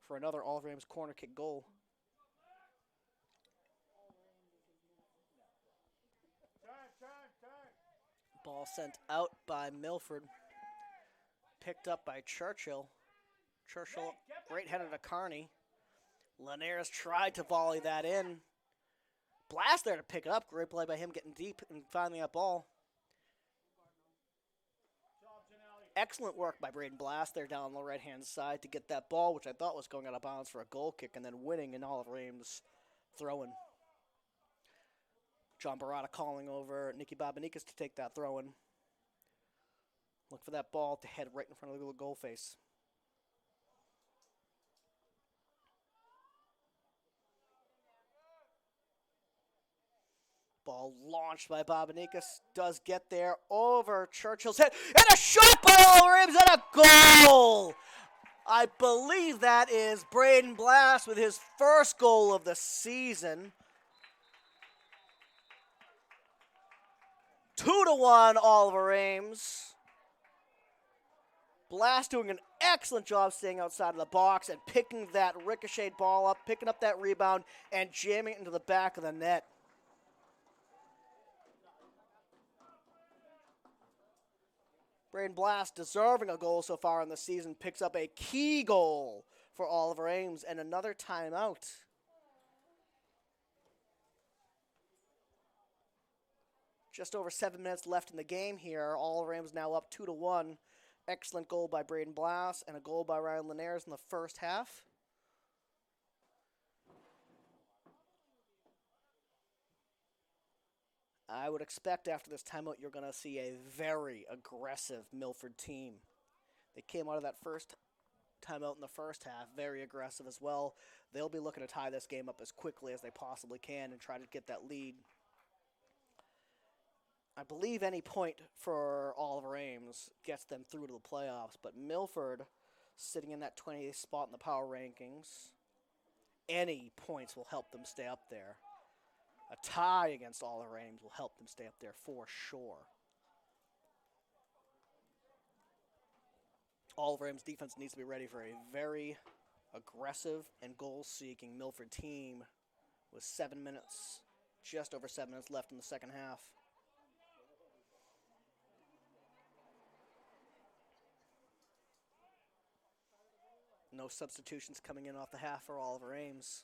[SPEAKER 3] for another Oliver Ames corner kick goal. Ball sent out by Milford. Picked up by Churchill. Churchill right-headed to Carney. Linares tried to volley that in. Blast there to pick it up. Great play by him getting deep and finding that ball. Excellent work by Braden Blast there down the right-hand side to get that ball, which I thought was going out of bounds for a goal kick, and then winning in Oliver Ames throw-in. John Barata calling over Nicky Babanikas to take that throw-in. Look for that ball to head right in front of the goal face. Ball launched by Babanikas. Does get there over Churchill's head. And a shot by Oliver Ames and a goal! I believe that is Braden Blast with his first goal of the season. 2-1 Oliver Ames. Blast doing an excellent job staying outside of the box and picking that ricocheted ball up, picking up that rebound, and jamming it into the back of the net. Braden Blast, deserving a goal so far in the season, picks up a key goal for Oliver Ames and another timeout. Just over 7 minutes left in the game here. Oliver Ames now up 2-1. Excellent goal by Braden Blast and a goal by Ryan Linares in the first half. I would expect after this timeout you're going to see a very aggressive Milford team. They came out of that first timeout in the first half, very aggressive as well. They'll be looking to tie this game up as quickly as they possibly can and try to get that lead. I believe any point for Oliver Ames gets them through to the playoffs, but Milford sitting in that 20th spot in the power rankings, any points will help them stay up there. A tie against Oliver Ames will help them stay up there for sure. Oliver Ames defense needs to be ready for a very aggressive and goal-seeking Milford team with just over 7 minutes left in the second half. No substitutions coming in off the half for Oliver Ames.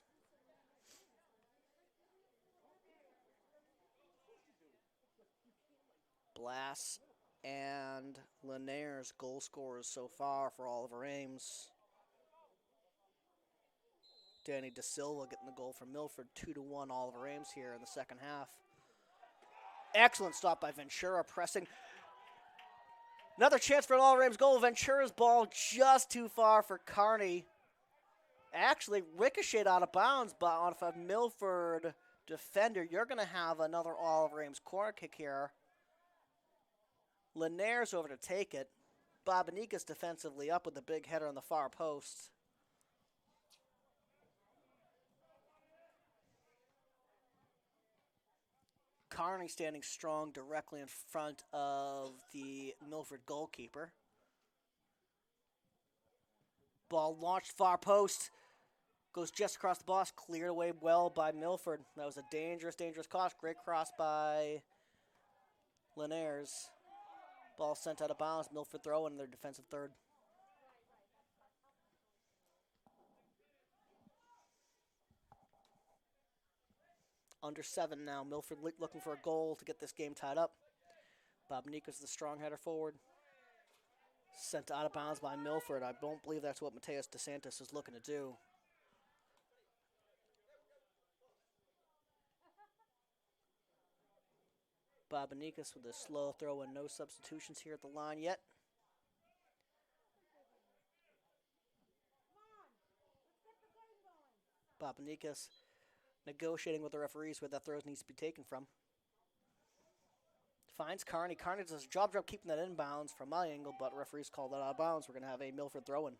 [SPEAKER 3] Blass and Linares goal scorers so far for Oliver Ames. Danny Da Silva getting the goal for Milford. 2-1 Oliver Ames here in the second half. Excellent stop by Ventura pressing. Another chance for an Oliver Ames goal. Ventura's ball just too far for Carney. Actually ricocheted out of bounds off a Milford defender. You're going to have another Oliver Ames corner kick here. Linares over to take it. Babanikas defensively up with the big header on the far post. Carney standing strong directly in front of the Milford goalkeeper. Ball launched far post. Goes just across the box. Cleared away well by Milford. That was a dangerous cross. Great cross by Linares. Ball sent out of bounds. Milford throw in their defensive third. Under 7 now. Milford looking for a goal to get this game tied up. Babanikas the strong header forward. Sent out of bounds by Milford. I don't believe that's what Mateus DeSantis is looking to do. Babanikas with a slow throw and no substitutions here at the line yet. Babanikas negotiating with the referees where that throw needs to be taken from. Finds Carney. Carney does a job keeping that inbounds from my angle, but referees call that out of bounds. We're going to have a Milford throw-in.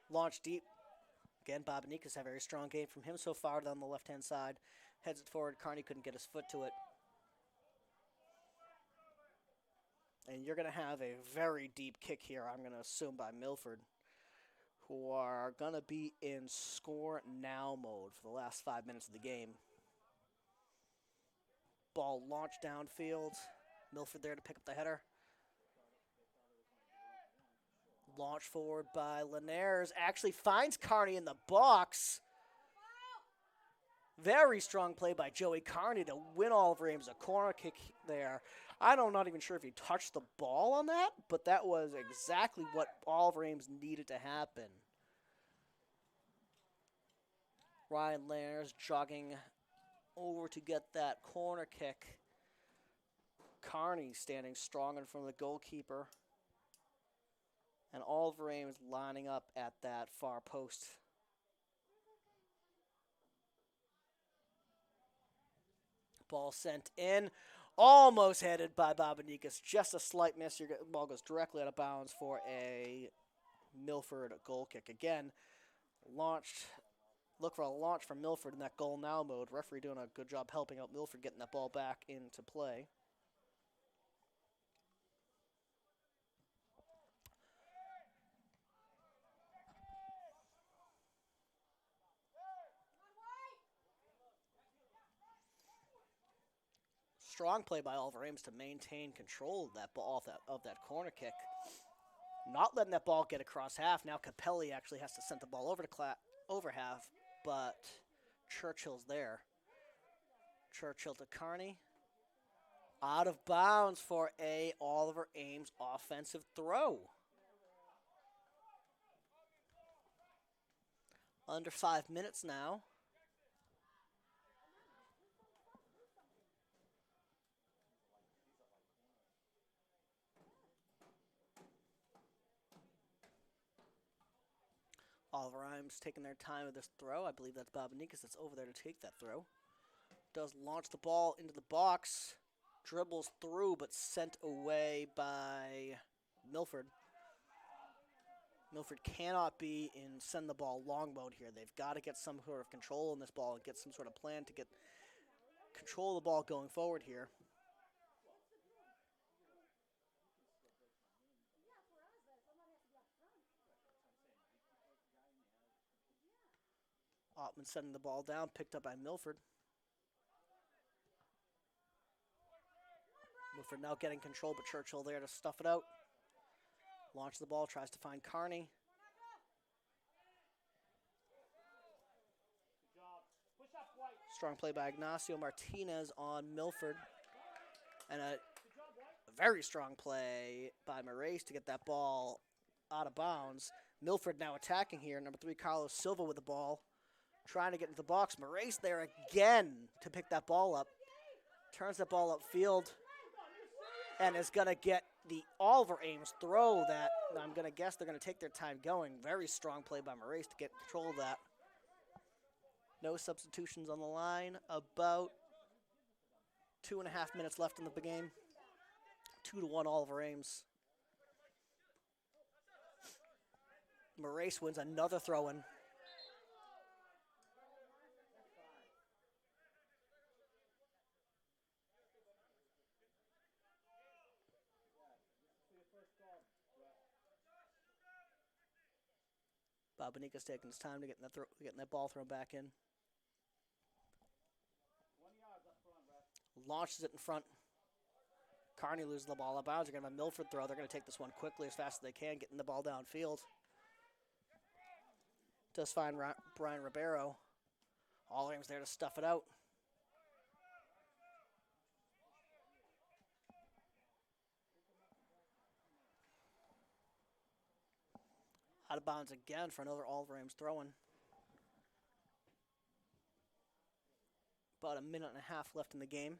[SPEAKER 3] Launch deep. Again, Babanikas had a very strong game from him so far down the left-hand side. Heads it forward. Carney couldn't get his foot to it. And you're going to have a very deep kick here, I'm going to assume, by Milford, who are going to be in score now mode for the last 5 minutes of the game. Ball launched downfield. Milford there to pick up the header. Launch forward by Linares. Actually finds Carney in the box. Very strong play by Joey Carney to win Oliver Ames a corner kick there. I'm not even sure if he touched the ball on that, but that was exactly what Oliver Ames needed to happen. Ryan Linares jogging over to get that corner kick. Carney standing strong in front of the goalkeeper. And Oliver Ames lining up at that far post. Ball sent in. Almost headed by Babanikas. Just a slight miss. The ball goes directly out of bounds for a Milford goal kick. Again, launched. Look for a launch from Milford in that goal now mode. Referee doing a good job helping out Milford getting that ball back into play. Strong play by Oliver Ames to maintain control of that ball, of that corner kick. Not letting that ball get across half. Now Capelli actually has to send the ball over to over half, but Churchill's there. Churchill to Carney. Out of bounds for a Oliver Ames offensive throw. Under 5 minutes now. Oliver Ames taking their time with this throw. I believe that's Babanikas that's over there to take that throw. Does launch the ball into the box. Dribbles through, but sent away by Milford. Milford cannot be in send the ball long mode here. They've got to get some sort of control in this ball and get some sort of plan to get control of the ball going forward here. Ottman setting the ball down, picked up by Milford. Milford now getting control, but Churchill there to stuff it out. Launches the ball, tries to find Carney. Strong play by Ignacio Martinez on Milford. And a very strong play by Moraes to get that ball out of bounds. Milford now attacking here. Number 3, Carlos Silva with the ball. Trying to get into the box. Moraes there again to pick that ball up. Turns that ball upfield. And is going to get the Oliver Ames throw that I'm going to guess they're going to take their time going. Very strong play by Moraes to get control of that. No substitutions on the line. About 2.5 minutes left in the game. 2-1 Oliver Ames. Moraes wins another throw-in. Babanikas taking his time to getting that ball thrown back in. Launches it in front. Carney loses the ball out of bounds. They're going to have a Milford throw. They're going to take this one quickly as fast as they can, getting the ball downfield. Does find Brian Ribeiro. All Ames there to stuff it out. Out of bounds again for another Oliver Ames throw-in. About 1.5 minutes left in the game.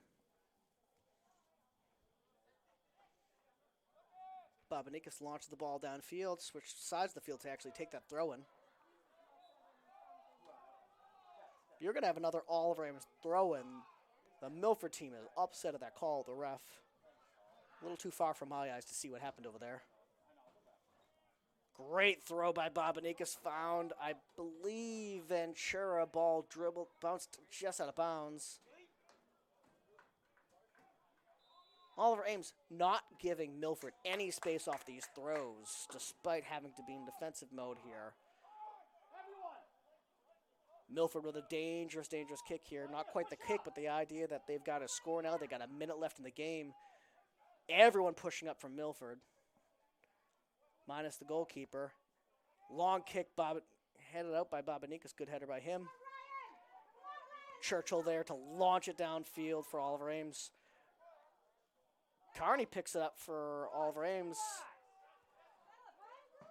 [SPEAKER 3] Babanikas launches the ball downfield, switched sides of the field to actually take that throw-in. You're going to have another Oliver Ames throw-in. The Milford team is upset at that call of the ref. A little too far from my eyes to see what happened over there. Great throw by Babanikas, found, I believe, Ventura. Ball dribbled, bounced just out of bounds. Oliver Ames not giving Milford any space off these throws, despite having to be in defensive mode here. Milford with a dangerous, dangerous kick here. Not quite the kick, but the idea that they've got to score now. They've got 1 minute left in the game. Everyone pushing up from Milford. Minus the goalkeeper. Long kick, headed out by Babanikas. Good header by him. Churchill there to launch it downfield for Oliver Ames. Carney picks it up for Oliver Ames.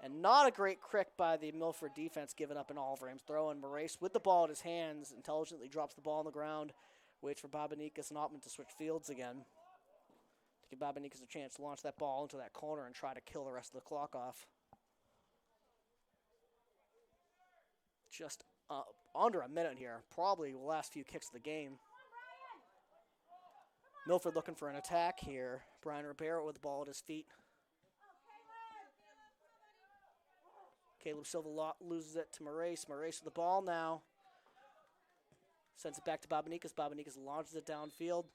[SPEAKER 3] And not a great crick by the Milford defense, giving up an Oliver Ames throw. And Moraes, with the ball in his hands, intelligently drops the ball on the ground. Waits for Babanikas and Ottman to switch fields again. To give Babanikas a chance to launch that ball into that corner and try to kill the rest of the clock off. Just under 1 minute here. Probably the last few kicks of the game. Milford looking for an attack here. Brian Ribeiro with the ball at his feet. Caleb Silva loses it to Moraes. Moraes with the ball now. Sends it back to Babanikas. Babanikas launches it downfield.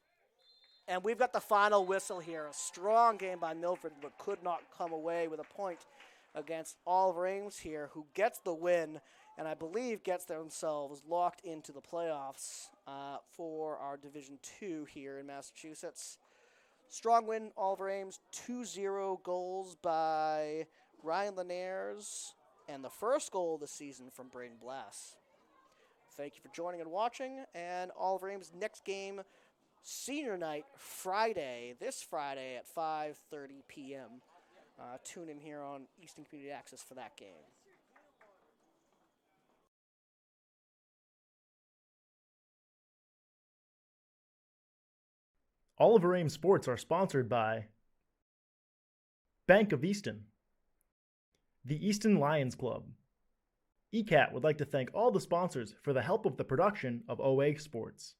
[SPEAKER 3] And we've got the final whistle here. A strong game by Milford, but could not come away with a point against Oliver Ames here, who gets the win, and I believe gets themselves locked into the playoffs for our Division II here in Massachusetts. Strong win, Oliver Ames. 2-0 goals by Ryan Linares, and the first goal of the season from Braden Blass. Thank you for joining and watching, and Oliver Ames' next game, senior night, this Friday at 5:30 p.m. Tune in here on Eastern Community Access for that game.
[SPEAKER 1] Oliver Ames Sports are sponsored by Bank of Easton, the Easton Lions Club. ECAT would like to thank all the sponsors for the help of the production of OA Sports.